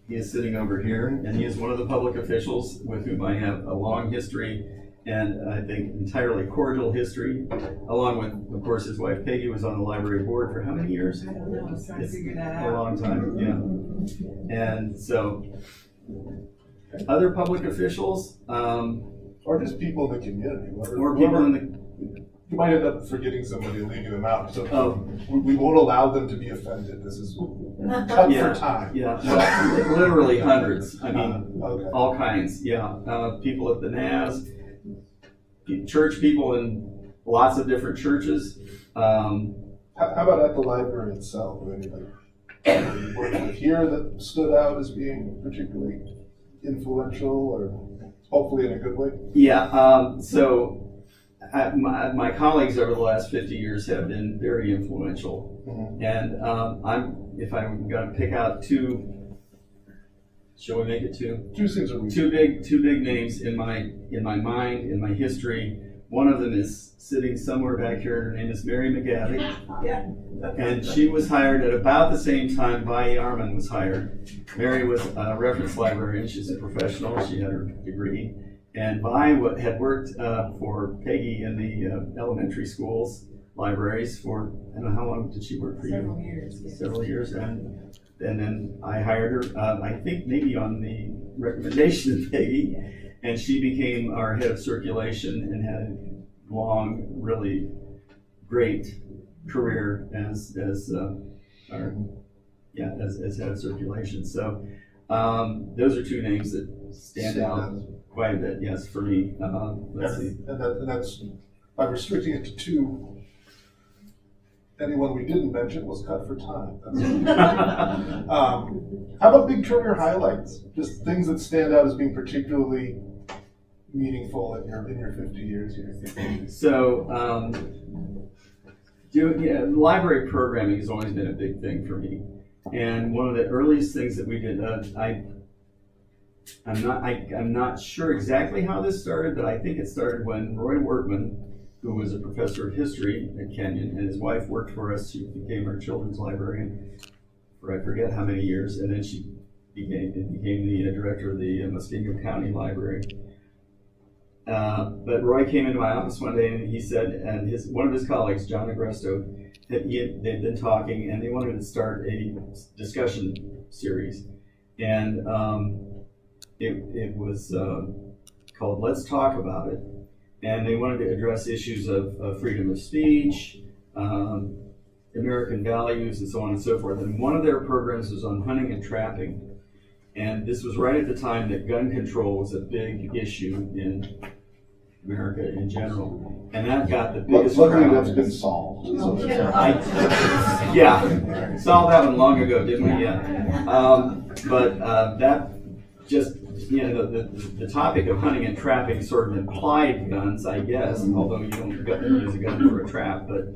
he is sitting over here, and he is one of the public officials with whom I have a long history, and I think entirely cordial history, along with, of course, his wife Peggy was on the library board for how many years? I don't know, I was trying to figure that A out. long time, yeah. And so, other public officials, Or just people in the community. or people in the, You might end up forgetting somebody and leaving them out. So Oh. we won't allow them to be offended. This is cut Yeah. for time. yeah, well, literally hundreds. I mean, Okay. all kinds, yeah. People at the NAS, church people in lots of different churches. How about at the library itself? Anybody? working with here that stood out as being particularly influential, or hopefully in a good way? Yeah, my colleagues over the last 50 years have been very influential. And if I'm going to pick out two, shall we make it two? Two things are Two big names in my mind, in my history. One of them is sitting somewhere back here. Her name is Mary McGavick. And she was hired at about the same time Vi Arman was hired. Mary was a reference librarian. She's a professional. She had her degree. And Vi had worked for Peggy in the elementary schools libraries for, I don't know, how long did she work for you? Several years. Yes. Several years. And then I hired her, I think maybe on the recommendation of Peggy, and she became our head of circulation and had a long, really great career as head of circulation. So those are two names that stand out quite a bit, yes, for me. Let's see. And that's, by restricting it to two, anyone we didn't mention was cut for time. How about big career highlights? Just things that stand out as being particularly meaningful in your 50 years here. So, library programming has always been a big thing for me. And one of the earliest things that we did, I'm not sure exactly how this started, but I think it started when Roy Workman, who was a professor of history at Kenyon, and his wife worked for us. She became our children's librarian for I forget how many years, and then she became the director of the Muskingum County Library. But Roy came into my office one day and he said, and one of his colleagues, John Agresto, they'd been talking and they wanted to start a discussion series. And it was called Let's Talk About It. And they wanted to address issues of freedom of speech, American values, and so on and so forth. And one of their programs was on hunting and trapping. And this was right at the time that gun control was a big issue in America in general. And that got the biggest Luckily, crowd. that's been solved. Yeah, solved that one long ago, didn't we? Yeah. But that just, the topic of hunting and trapping sort of implied guns, I guess, although you don't use a gun for a trap, but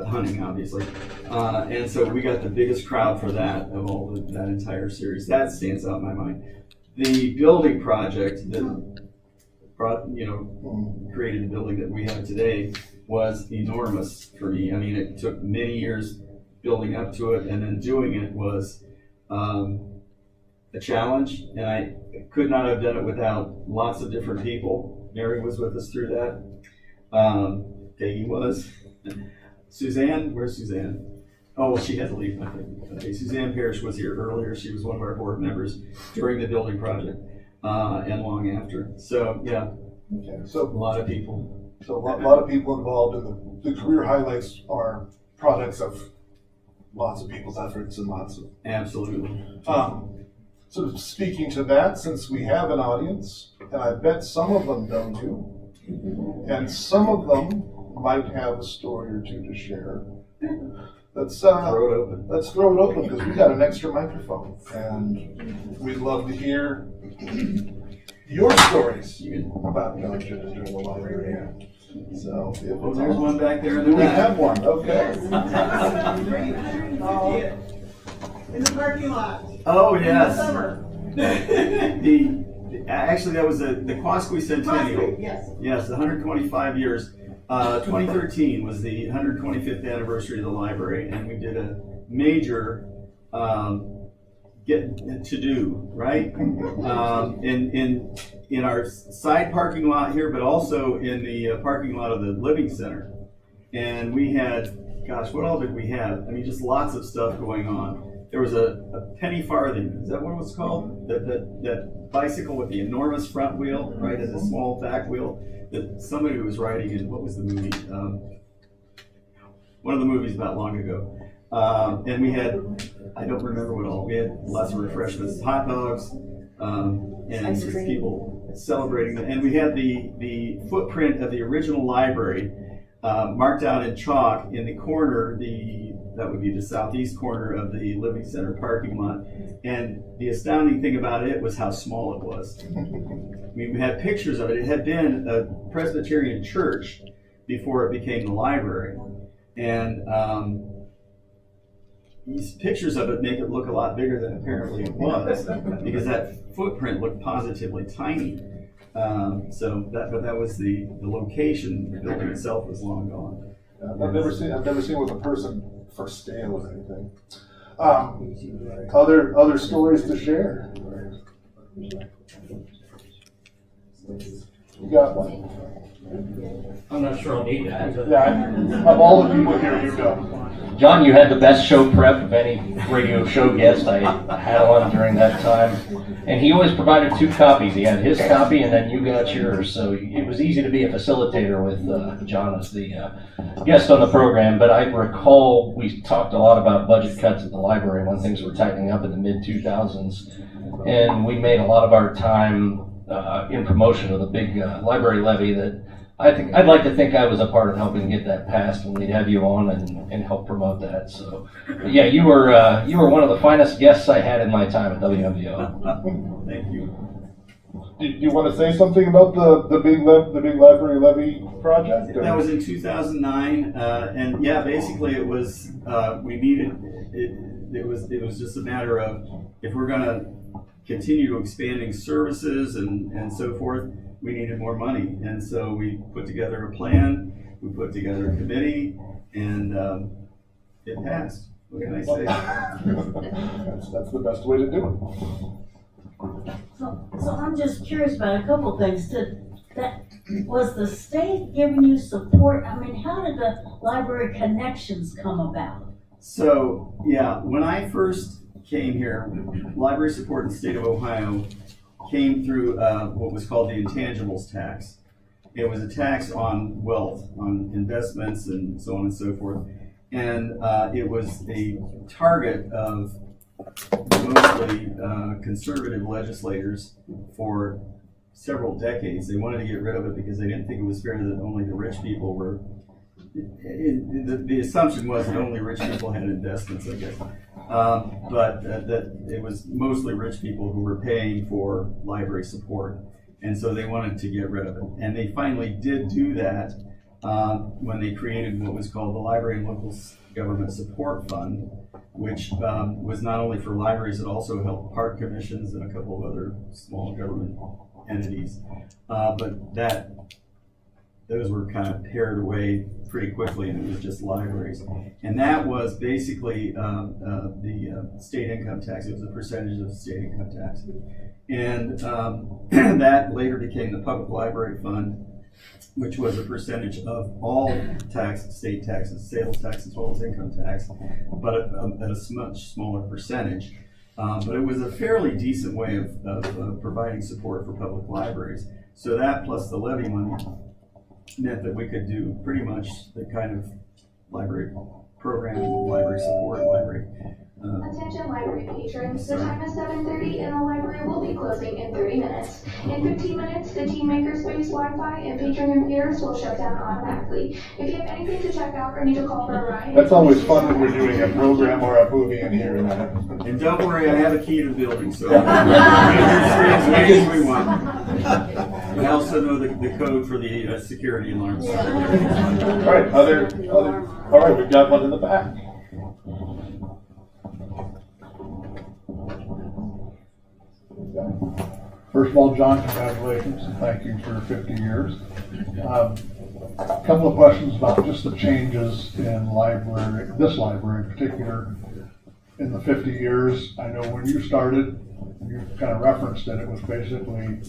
hunting, obviously. And so we got the biggest crowd for that of all that entire series. That stands out in my mind. The building project that created the building that we have today was enormous for me. I mean, it took many years building up to it, and then doing it was a challenge, and I could not have done it without lots of different people. Mary was with us through that. Peggy was. Suzanne, where's Suzanne? Oh, she had to leave, I think. Okay, Suzanne Parrish was here earlier. She was one of our board members during the building project and long after. So, yeah, Okay, so a lot of people. a lot of people involved, and the career highlights are products of lots of people's efforts and lots of. Absolutely. Sort of speaking to that, since we have an audience, and I bet some of them know you, and some of them might have a story or two to share. Let's Throw it open. Let's throw it open, because we got an extra microphone, and we'd love to hear your stories about John Chidester in the library. So, Oh, there's one back there in the we back. have one. Okay. In the parking lot. Oh, In the yes. summer. Actually, that was the Quasqui Centennial. Yes. Yes, 125 years. 2013 was the 125th anniversary of the library, and we did a major get to do, right? In our side parking lot here, but also in the parking lot of the Living Center. And we had, gosh, what all did we have? I mean, just lots of stuff going on. There was a penny farthing, is that what it was called? That bicycle with the enormous front wheel, right, and the small back wheel that somebody was riding in, what was the movie? One of the movies about long ago. And we had, I don't remember what all, we had lots of refreshments, hot dogs, and Ice just cream. people celebrating. And we had the footprint of the original library marked out in chalk in the corner. The that would be the southeast corner of the Living Center parking lot. And the astounding thing about it was how small it was. We had pictures of it. It had been a Presbyterian church before it became the library. And these pictures of it make it look a lot bigger than apparently it was, because that footprint looked positively tiny. But that was the location. The building itself was long gone. I've never seen with a person for scale or anything. Other stories to share? You got one? I'm not sure I'll need that. Yeah, of all the people here, you go. John, you had the best show prep of any radio show guest I had on during that time. And he always provided 2 copies. He had his copy and then you got yours. So it was easy to be a facilitator with John as the guest on the program. But I recall we talked a lot about budget cuts at the library when things were tightening up in the mid-2000s. And we made a lot of our time in promotion of the big library levy that I'd like to think I was a part of helping get that passed, and we'd have you on and help promote that. So, but yeah, you were one of the finest guests I had in my time at WMDO. Thank you. Do you want to say something about the big library levy project? That was in 2009, and yeah, basically it was we needed it. It was just a matter of if we're going to continue expanding services and so forth, we needed more money. And so we put together a plan, we put together a committee, and it passed. What can I say? That's the best way to do it. So I'm just curious about a couple things. Was the state giving you support? I mean, how did the library connections come about? So yeah, when I first came here, library support in the state of Ohio came through what was called the intangibles tax. It was a tax on wealth, on investments and so on and so forth. And it was a target of mostly conservative legislators for several decades. They wanted to get rid of it because they didn't think it was fair that only the rich people were. The assumption was that only rich people had investments, I guess. But that it was mostly rich people who were paying for library support. And so they wanted to get rid of it. And they finally did do that when they created what was called the Library and Local Government Support Fund, which was not only for libraries, it also helped park commissions and a couple of other small government entities. But those were kind of pared away pretty quickly, and it was just libraries. And that was basically the state income tax. It was a percentage of state income tax. And that later became the Public Library Fund, which was a percentage of all state taxes, sales tax as well as income tax, but at a much smaller percentage. But it was a fairly decent way of providing support for public libraries. So that plus the levy money meant that we could do pretty much the kind of library program, library support, library. Attention library patrons, the time is 7:30 and the library will be closing in 30 minutes. In 15 minutes, the team makerspace Wi-Fi and patron computers will shut down automatically. If you have anything to check out or need to call for a ride. That's always fun when we're doing a program or a movie in here. And don't worry, I have a key to the building, so we can stay as we want. I also know the code for the security alarms. All right, all right, we've got one in the back. First of all, John, congratulations and thank you for 50 years. A couple of questions about just the changes in this library in particular. In the 50 years, I know when you started, you kind of referenced that it was basically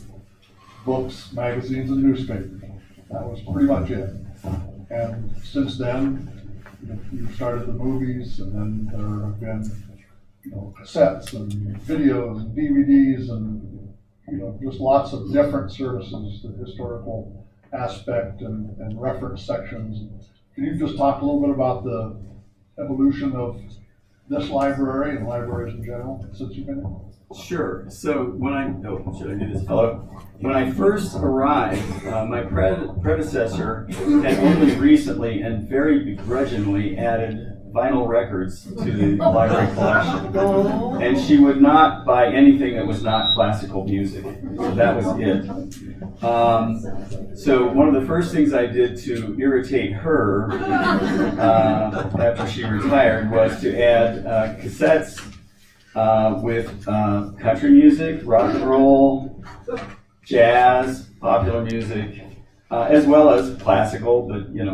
books, magazines, and newspapers. That was pretty much it. And since then, you started the movies, and then there have been cassettes and videos and DVDs and just lots of different services, the historical aspect and reference sections. Can you just talk a little bit about the evolution of this library and libraries in general since you've been in? Sure. So should I do this? Hello. When I first arrived, my predecessor had only recently and very begrudgingly added vinyl records to the library collection. And she would not buy anything that was not classical music. So that was it. So one of the first things I did to irritate her after she retired was to add cassettes with country music, rock and roll, jazz, popular music, as well as classical, but we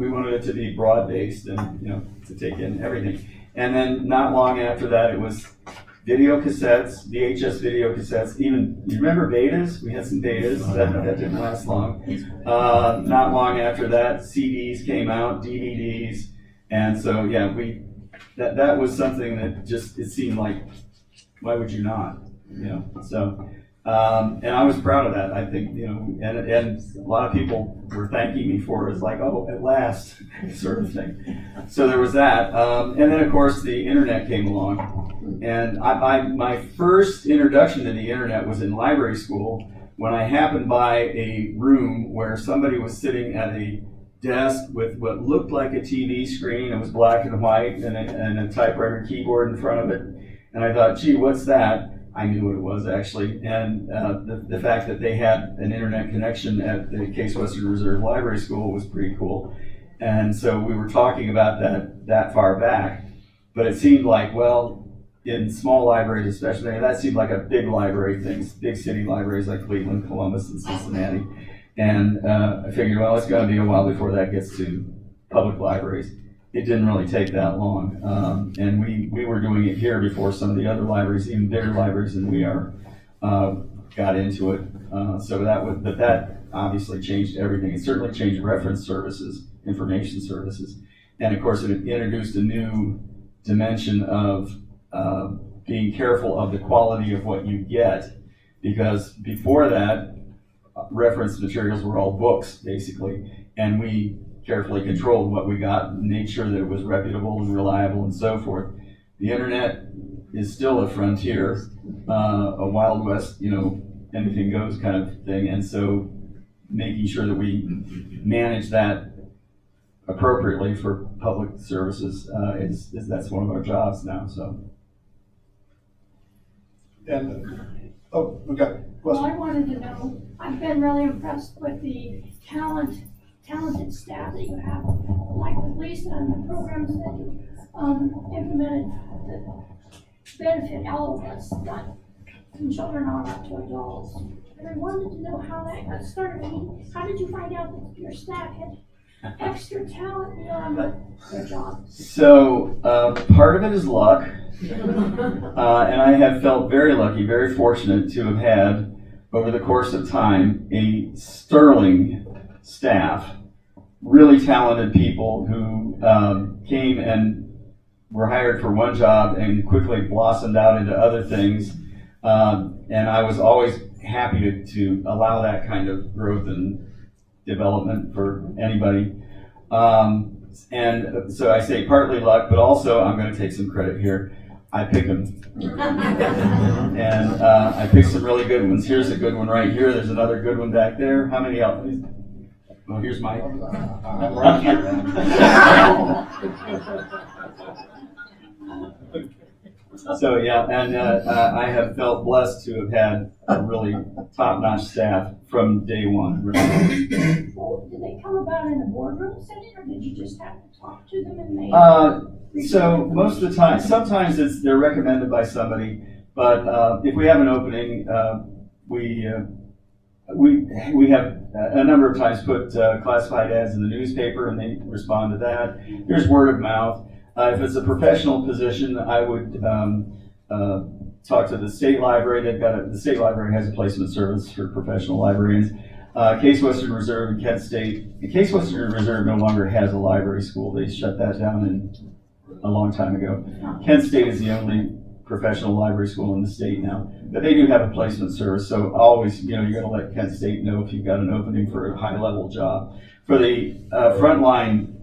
wanted it to be broad-based and, to take in everything. And then not long after that, it was video cassettes, VHS video cassettes, even, you remember betas? We had some betas, that didn't last long. Not long after that, CDs came out, DVDs, and so, yeah, that was something that just, it seemed like, why would you not, so. And I was proud of that. I think, and a lot of people were thanking me for it. It's like, oh, at last, sort of thing. So there was that. And then, of course, the internet came along. And my first introduction to the internet was in library school when I happened by a room where somebody was sitting at a desk with what looked like a TV screen. It was black and white and a typewriter keyboard in front of it. And I thought, gee, what's that? I knew what it was, actually, and the fact that they had an internet connection at the Case Western Reserve Library School was pretty cool. And so we were talking about that far back, but it seemed like, well, in small libraries especially, that seemed like a big library thing, big city libraries like Cleveland, Columbus, and Cincinnati. And I figured, well, it's going to be a while before that gets to public libraries. It didn't really take that long, and we were doing it here before some of the other libraries, even bigger libraries than we are, got into it. So that obviously changed everything. It certainly changed reference services, information services, and of course it introduced a new dimension of being careful of the quality of what you get, because before that, reference materials were all books basically, and we carefully controlled what we got and made sure that it was reputable and reliable and so forth. The internet is still a frontier, a Wild West, anything goes kind of thing. And so making sure that we manage that appropriately for public services that's one of our jobs now. So. And, we got a Well, question. I wanted to know, I've been really impressed with the talented staff that you have, like with Lisa and the programs that you implemented that benefit all of us, like from children on up to adults. And I wanted to know how that got started. I mean, how did you find out that your staff had extra talent beyond their job? So part of it is luck, and I have felt very lucky, very fortunate to have had, over the course of time, a sterling staff, really talented people who came and were hired for one job and quickly blossomed out into other things. And I was always happy to allow that kind of growth and development for anybody. And so I say partly luck, but also I'm going to take some credit here. I pick them. And I picked some really good ones. Here's a good one right here. There's another good one back there. How many else? Well, here's Mike. I'm right here. So yeah, and I have felt blessed to have had a really top-notch staff from day one. Well, did they come about in a boardroom setting, or did you just have to talk to them and they? So most of the time, sometimes they're recommended by somebody, but if we have an opening, we have a number of times put classified ads in the newspaper, and they respond to that. There's word of mouth. If it's a professional position, I would talk to the state library. The state library has a placement service for professional librarians. Case Western Reserve and Kent State. Case Western Reserve no longer has a library school. They shut that down a long time ago. Kent State is the only professional library school in the state now, but they do have a placement service. So always, you're going to let Kent State know if you've got an opening for a high-level job. For the frontline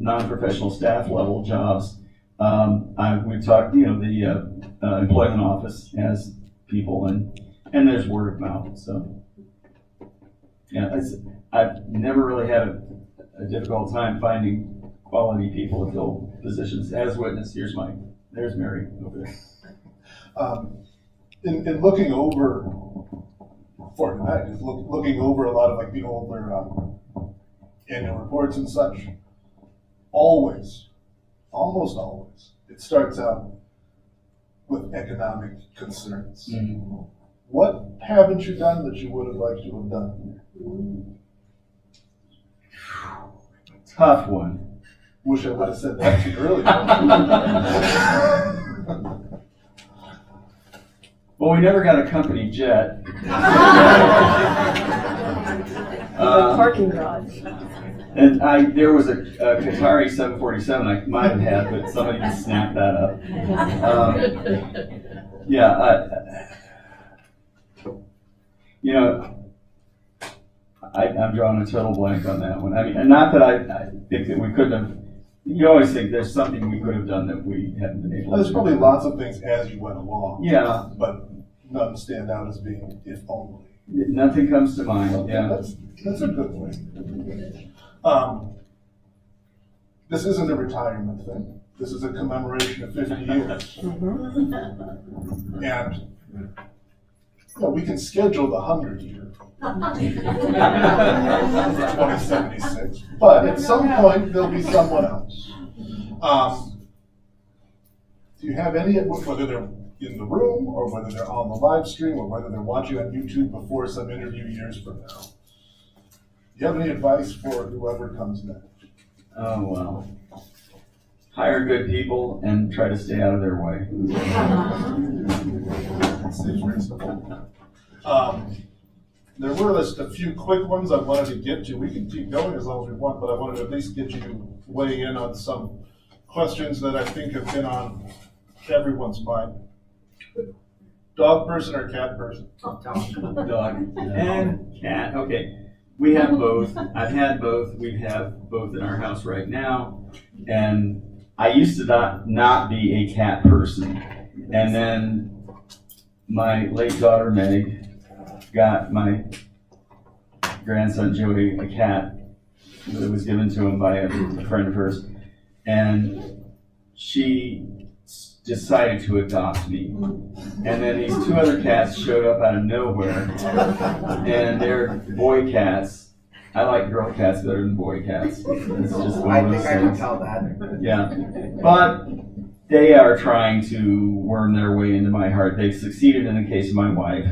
non-professional staff level jobs, we talked, the employment office has people, and there's word of mouth. So yeah, I've never really had a difficult time finding quality people to fill positions. As witness, there's Mary over there. In looking over, for tonight, is looking over a lot of like the older annual reports and such, almost always, it starts out with economic concerns. Mm-hmm. What haven't you done that you would have liked to have done? Tough one. Wish I would have said that to you earlier. Well, we never got a company jet. Parking garage. And there was a Qatari 747 I might have had, but somebody just snapped that up. I'm drawing a total blank on that one. I mean, and not that I think that we couldn't have. You always think there's something we could have done that we haven't been able to. There's probably lots of things as you went along. Yeah. But none stand out as being if only. Nothing comes to mind. Yeah. That's a good thing. This isn't a retirement thing. This is a commemoration of 50 years. And we can schedule the 100 year. 2076. But at some point, there'll be someone else. Do you have any, whether they're in the room, or whether they're on the live stream, or whether they're watching on YouTube before some interview years from now? Do you have any advice for whoever comes next? Oh, well. Hire good people and try to stay out of their way. That seems reasonable. There were just a few quick ones I wanted to get to. We can keep going as long as we want, but I wanted to at least get you to weigh in on some questions that I think have been on everyone's mind. Dog person or cat person? Dog and cat. Okay. We have both. I've had both. We have both in our house right now. And I used to not be a cat person. And then my late daughter Meg got my grandson Joey a cat that was given to him by a friend of hers. And she decided to adopt me. And then these two other cats showed up out of nowhere. And they're boy cats. I like girl cats better than boy cats. It's just one of those I can things. tell that. Yeah. But they are trying to worm their way into my heart. They've succeeded in the case of my wife.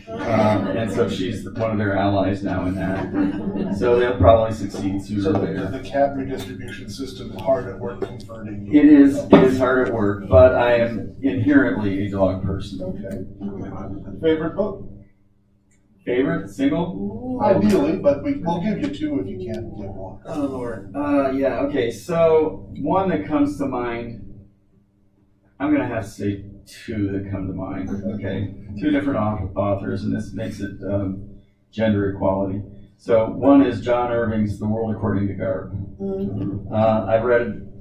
And so she's one of their allies now in that. So they'll probably succeed sooner So or later. the cat redistribution system is hard at work converting you. It is hard at work, but I am inherently a dog person. Okay. Favorite book? Favorite? Single? Ideally, but we'll give you two if you can't give one. Oh, Lord. Yeah, okay. So one that comes to mind, I'm going to have to say two that come to mind, okay? Two different authors, and this makes it gender equality. So one is John Irving's The World According to Garp.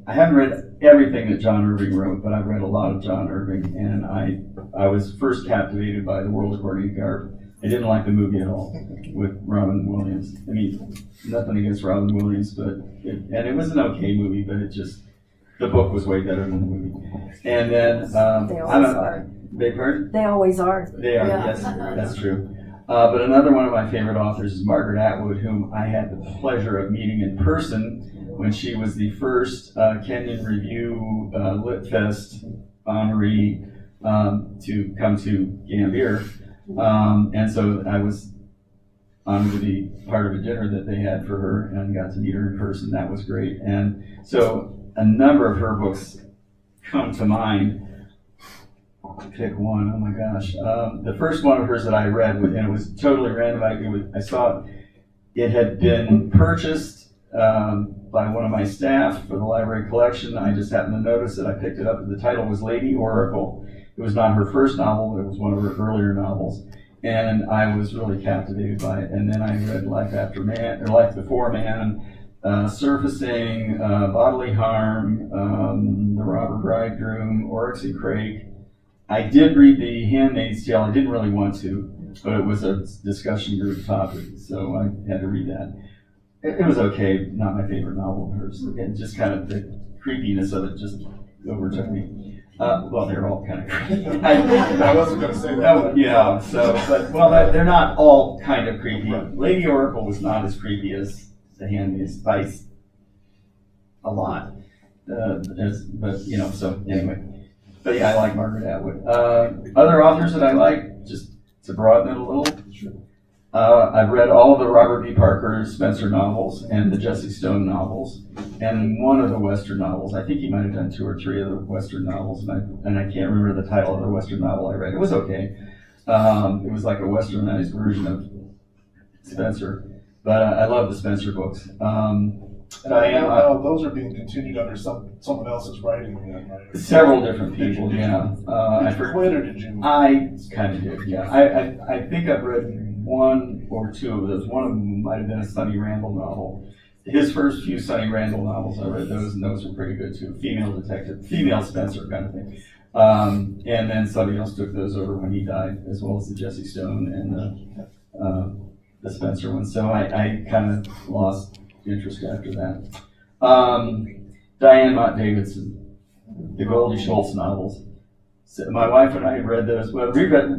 I haven't read everything that John Irving wrote, but I've read a lot of John Irving, and I was first captivated by The World According to Garp. I didn't like the movie at all with Robin Williams. I mean, nothing against Robin Williams, but it was an okay movie, but the book was way better than the movie. And then They always are. Beg pardon? They always are. They are, Yeah. yes, that's true. But another one of my favorite authors is Margaret Atwood, whom I had the pleasure of meeting in person when she was the first Kenyon Review Lit Fest honoree to come to Gambier. And so I was honored to be part of a dinner that they had for her and got to meet her in person. That was great. And so a number of her books come to mind. Pick one. Oh my gosh. The first one of hers that I read, and it was totally random. I saw it had been purchased by one of my staff for the library collection. I just happened to notice it. I picked it up. The title was Lady Oracle. It was not her first novel. It was one of her earlier novels. And I was really captivated by it. And then I read Life After Man, or Life Before Man, Surfacing, Bodily Harm, The Robber Bridegroom, Oryx and Crake. I did read The Handmaid's Tale. I didn't really want to, but it was a discussion group topic, so I had to read that. it was okay, not my favorite novel of hers, and just kind of the creepiness of it just overtook me. Well, they're all kind of creepy. I wasn't gonna say that. No, yeah, so, but, well, they're not all kind of creepy. Lady Oracle was not as creepy as The Handmaid's Spice. A lot. But, you know, so, anyway. But yeah, I like Margaret Atwood. Other authors that I like, just to broaden it a little. I've read all of the Robert B. Parker Spencer novels and the Jesse Stone novels and one of the Western novels. I think he might have done 2 or 3 of the Western novels, and I can't remember the title of the Western novel I read. It was okay. It was like a Westernized version of Spencer, but I love the Spencer books. Now those are being continued under someone else's writing. Right? Several different people, yeah. Did you quit or did you? I kind of did, yeah. I think I've read 1 or 2 of those. One of them might have been a Sonny Randall novel. His first few Sonny Randall novels, I read those, and those were pretty good too. Female detective, female Spencer kind of thing. And then somebody else took those over when he died, as well as the Jesse Stone and the Spencer one. So I kind of lost interest after that. Diane Mott Davidson, the Goldie Schultz novels. So my wife and I read those. Well,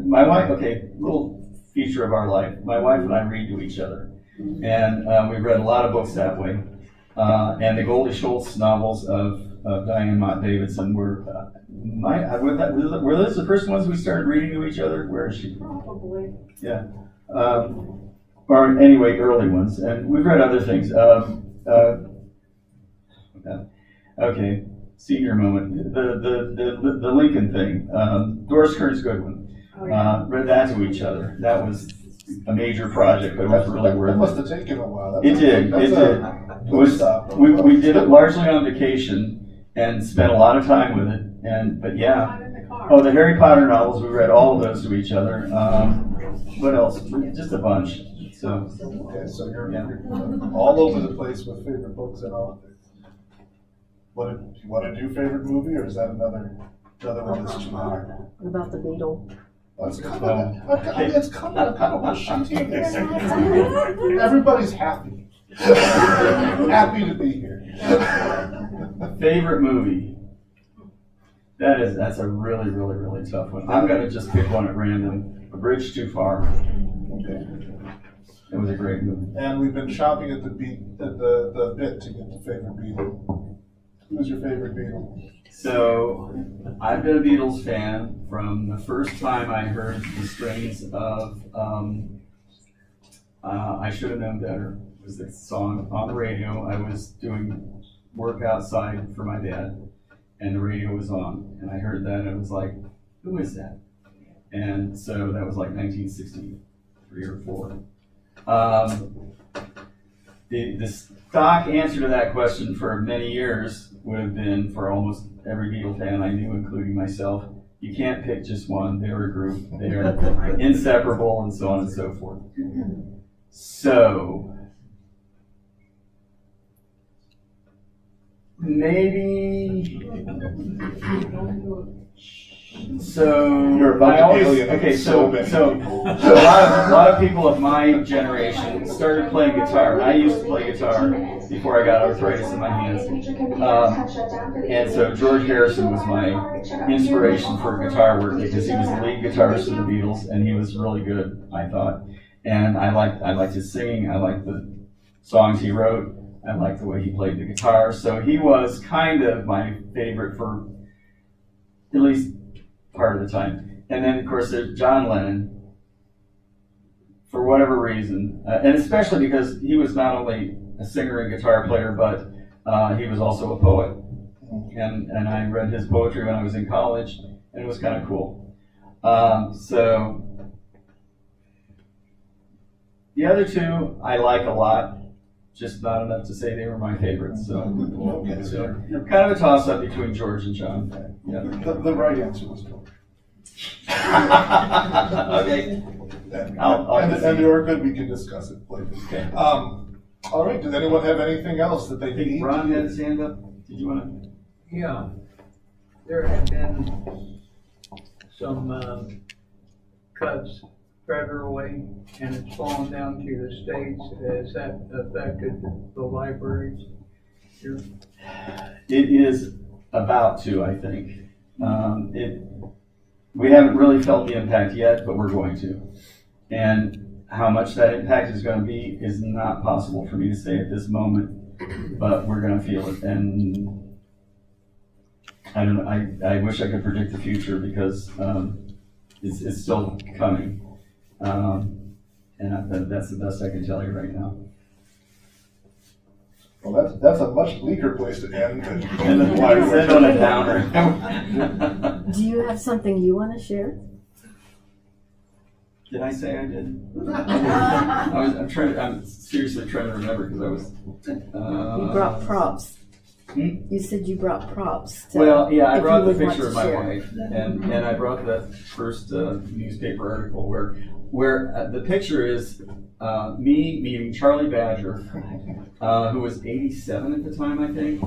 my wife, okay, little feature of our life. My wife and I read to each other. And we read a lot of books that way. And the Goldie Schultz novels of Diane Mott Davidson were, were those the first ones we started reading to each other? Where is she? Probably. Yeah. Or anyway, early ones. And we've read other things. Okay, senior moment. The Lincoln thing. Doris Kearns Goodwin. Read that to each other. That was a major project, but it was really worth it. That must have taken a while. It did. We did it largely on vacation and spent a lot of time with it. But yeah. Oh, the Harry Potter novels, we read all of those to each other. What else? Just a bunch. So okay, so you're all over the place with favorite books and authors. Do you want to do favorite movie, or is that another one that's too hard? What about the Beetle? It's coming. It's coming. I've got a whole sheet here. Everybody's happy. Happy to be here. Favorite movie? That's a really, really, really tough one. I'm gonna just pick one at random. A Bridge Too Far. Okay. It was a great movie. And we've been shopping at the bit to get the favorite Beatle. Who's your favorite Beatle? So, I've been a Beatles fan from the first time I heard the strains of I Should Have Known Better. It was the song on the radio. I was doing work outside for my dad, and the radio was on, and I heard that, and I was like, who is that? And so that was like 1963 or 4. The stock answer to that question for many years would have been, for almost every Beatle fan I knew, including myself, you can't pick just one. They're a group. They're inseparable, and so on and so forth. So, maybe... So You're about to alienate okay. so So a lot of people of my generation started playing guitar. I used to play guitar before I got arthritis in my hands, and so George Harrison was my inspiration for guitar work because he was the lead guitarist of the Beatles, and he was really good, I thought. And I liked his singing. I liked the songs he wrote. I liked the way he played the guitar. So he was kind of my favorite for at least part of the time. And then, of course, there's John Lennon, for whatever reason, and especially because he was not only a singer and guitar player, but he was also a poet. And I read his poetry when I was in college, and it was kind of cool. So the other two I like a lot, just not enough to say they were my favorites. So, Okay, so you're kind of a toss-up between George and John. Yeah. The right answer was George. Okay. And or good, we can discuss it later. Okay. All right. Does anyone have anything else that they need? Ron had his hand up. Did you want to? Yeah, there have been some cuts federally and it's fallen down to the states, has that affected the libraries here? It is about to, I think. We haven't really felt the impact yet, but we're going to. And how much that impact is going to be is not possible for me to say at this moment, but we're going to feel it. And I don't know, I wish I could predict the future because it's still coming. And that's the best I can tell you right now. Well, that's a much bleaker place to end than. And then I said on a downer. Do you have something you want to share? Did I say I did? I'm seriously trying to remember because I was. You brought props. You said you brought props. Well, yeah, I brought the if you would picture of want my to share. wife, and I brought that first newspaper article where the picture is me meeting Charlie Badger, who was 87 at the time, I think,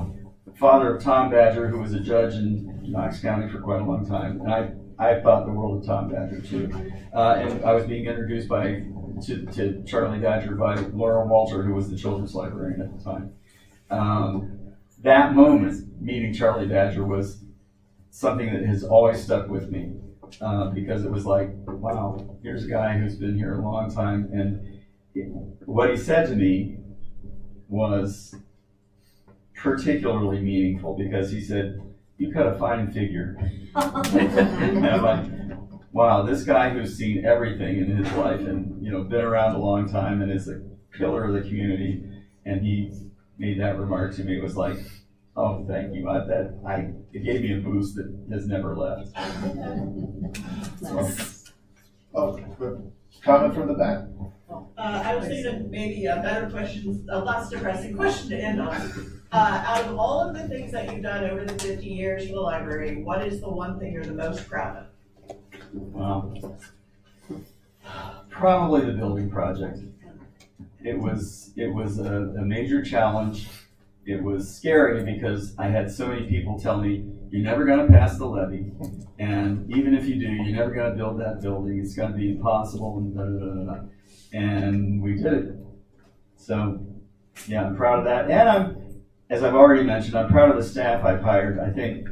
father of Tom Badger, who was a judge in Knox County for quite a long time, and I thought the world of Tom Badger too, and I was being introduced to Charlie Badger by Laura Walter, who was the children's librarian at the time. That moment, meeting Charlie Badger, was something that has always stuck with me because it was like, wow, here's a guy who's been here a long time. And what he said to me was particularly meaningful because he said, "You cut a fine figure." And I'm like, wow, this guy who's seen everything in his life and been around a long time and is a pillar of the community, and he made that remark to me. It was like, oh, thank you. It gave me a boost that has never left. Oh, good. Comment from the back. I was thinking maybe a better question, a less depressing question to end on. Out of all of the things that you've done over the 50 years for the library, what is the one thing you're the most proud of? Wow. Probably the building project. It was a major challenge. It was scary because I had so many people tell me, "You're never going to pass the levy, and even if you do, you're never going to build that building. It's going to be impossible." And da, da, da, da. And we did it. So, yeah, I'm proud of that. And as I've already mentioned, I'm proud of the staff I've hired. I think,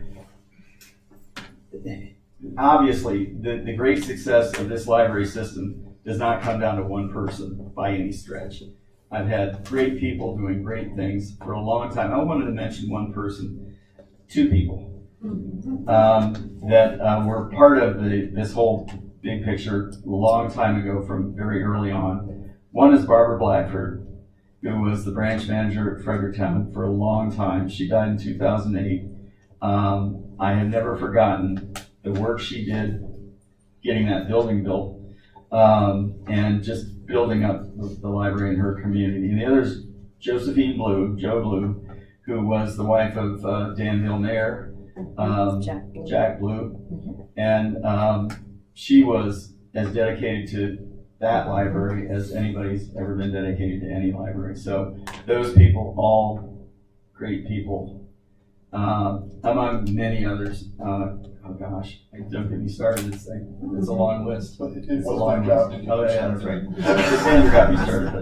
obviously, the great success of this library system does not come down to one person by any stretch. I've had great people doing great things for a long time. I wanted to mention one person, two people that were part of this whole big picture a long time ago from very early on. One is Barbara Blackford, who was the branch manager at Fredericktown for a long time. She died in 2008. I have never forgotten the work she did getting that building built and just building up the library in her community. And the other is Josephine Blue, Joe Blue, who was the wife of Danville Mayor, Jack Blue. And she was as dedicated to that library as anybody's ever been dedicated to any library. So those people, all great people, among many others. Oh gosh, don't get me started. It's a long list. It's a long list. Oh yeah, that's right. Sandra got me started.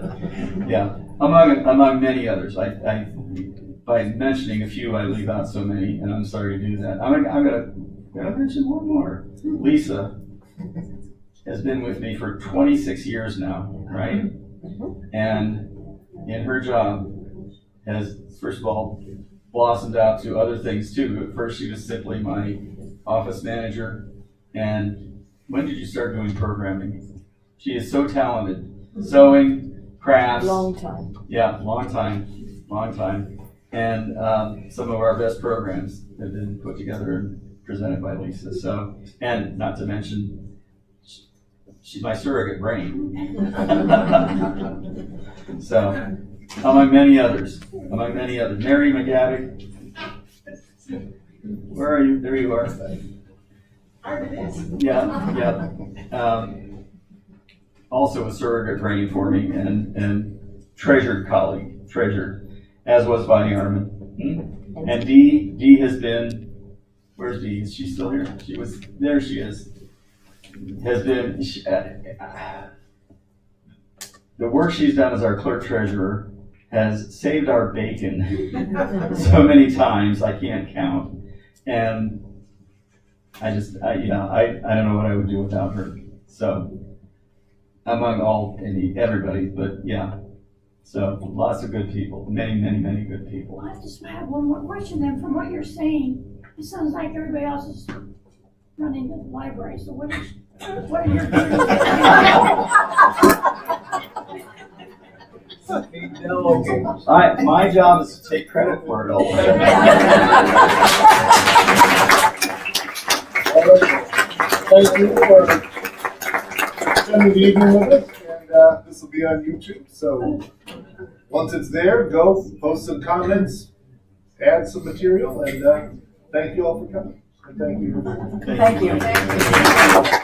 But yeah, among many others. I by mentioning a few, I leave out so many, and I'm sorry to do that. I'm gonna mention one more. Lisa has been with me for 26 years now, right? And in her job has, first of all, blossomed out to other things too. At first, she was simply my office manager. And when did you start doing programming? She is so talented. Sewing, crafts. Long time. Yeah, long time. And some of our best programs have been put together and presented by Lisa. So, and not to mention, she's my surrogate brain. So, among many others. Mary McGavick. Where are you? There you are. Yeah. Also a surrogate brain for me and treasured colleague, as was Bonnie Arman. And Dee has been, where's Dee? Is she still here? There she is. has been, the work she's done as our clerk treasurer has saved our bacon so many times, I can't count. And I don't know what I would do without her. So, among everybody, but yeah. So, lots of good people, many, many, many good people. I just have one more question then. From what you're saying, it sounds like everybody else is running the library. So what are your My job is to take credit for it all. Thank you for spending the evening with us, and this will be on YouTube. So once it's there, go post some comments, add some material, and thank you all for coming. And thank you. Thank you.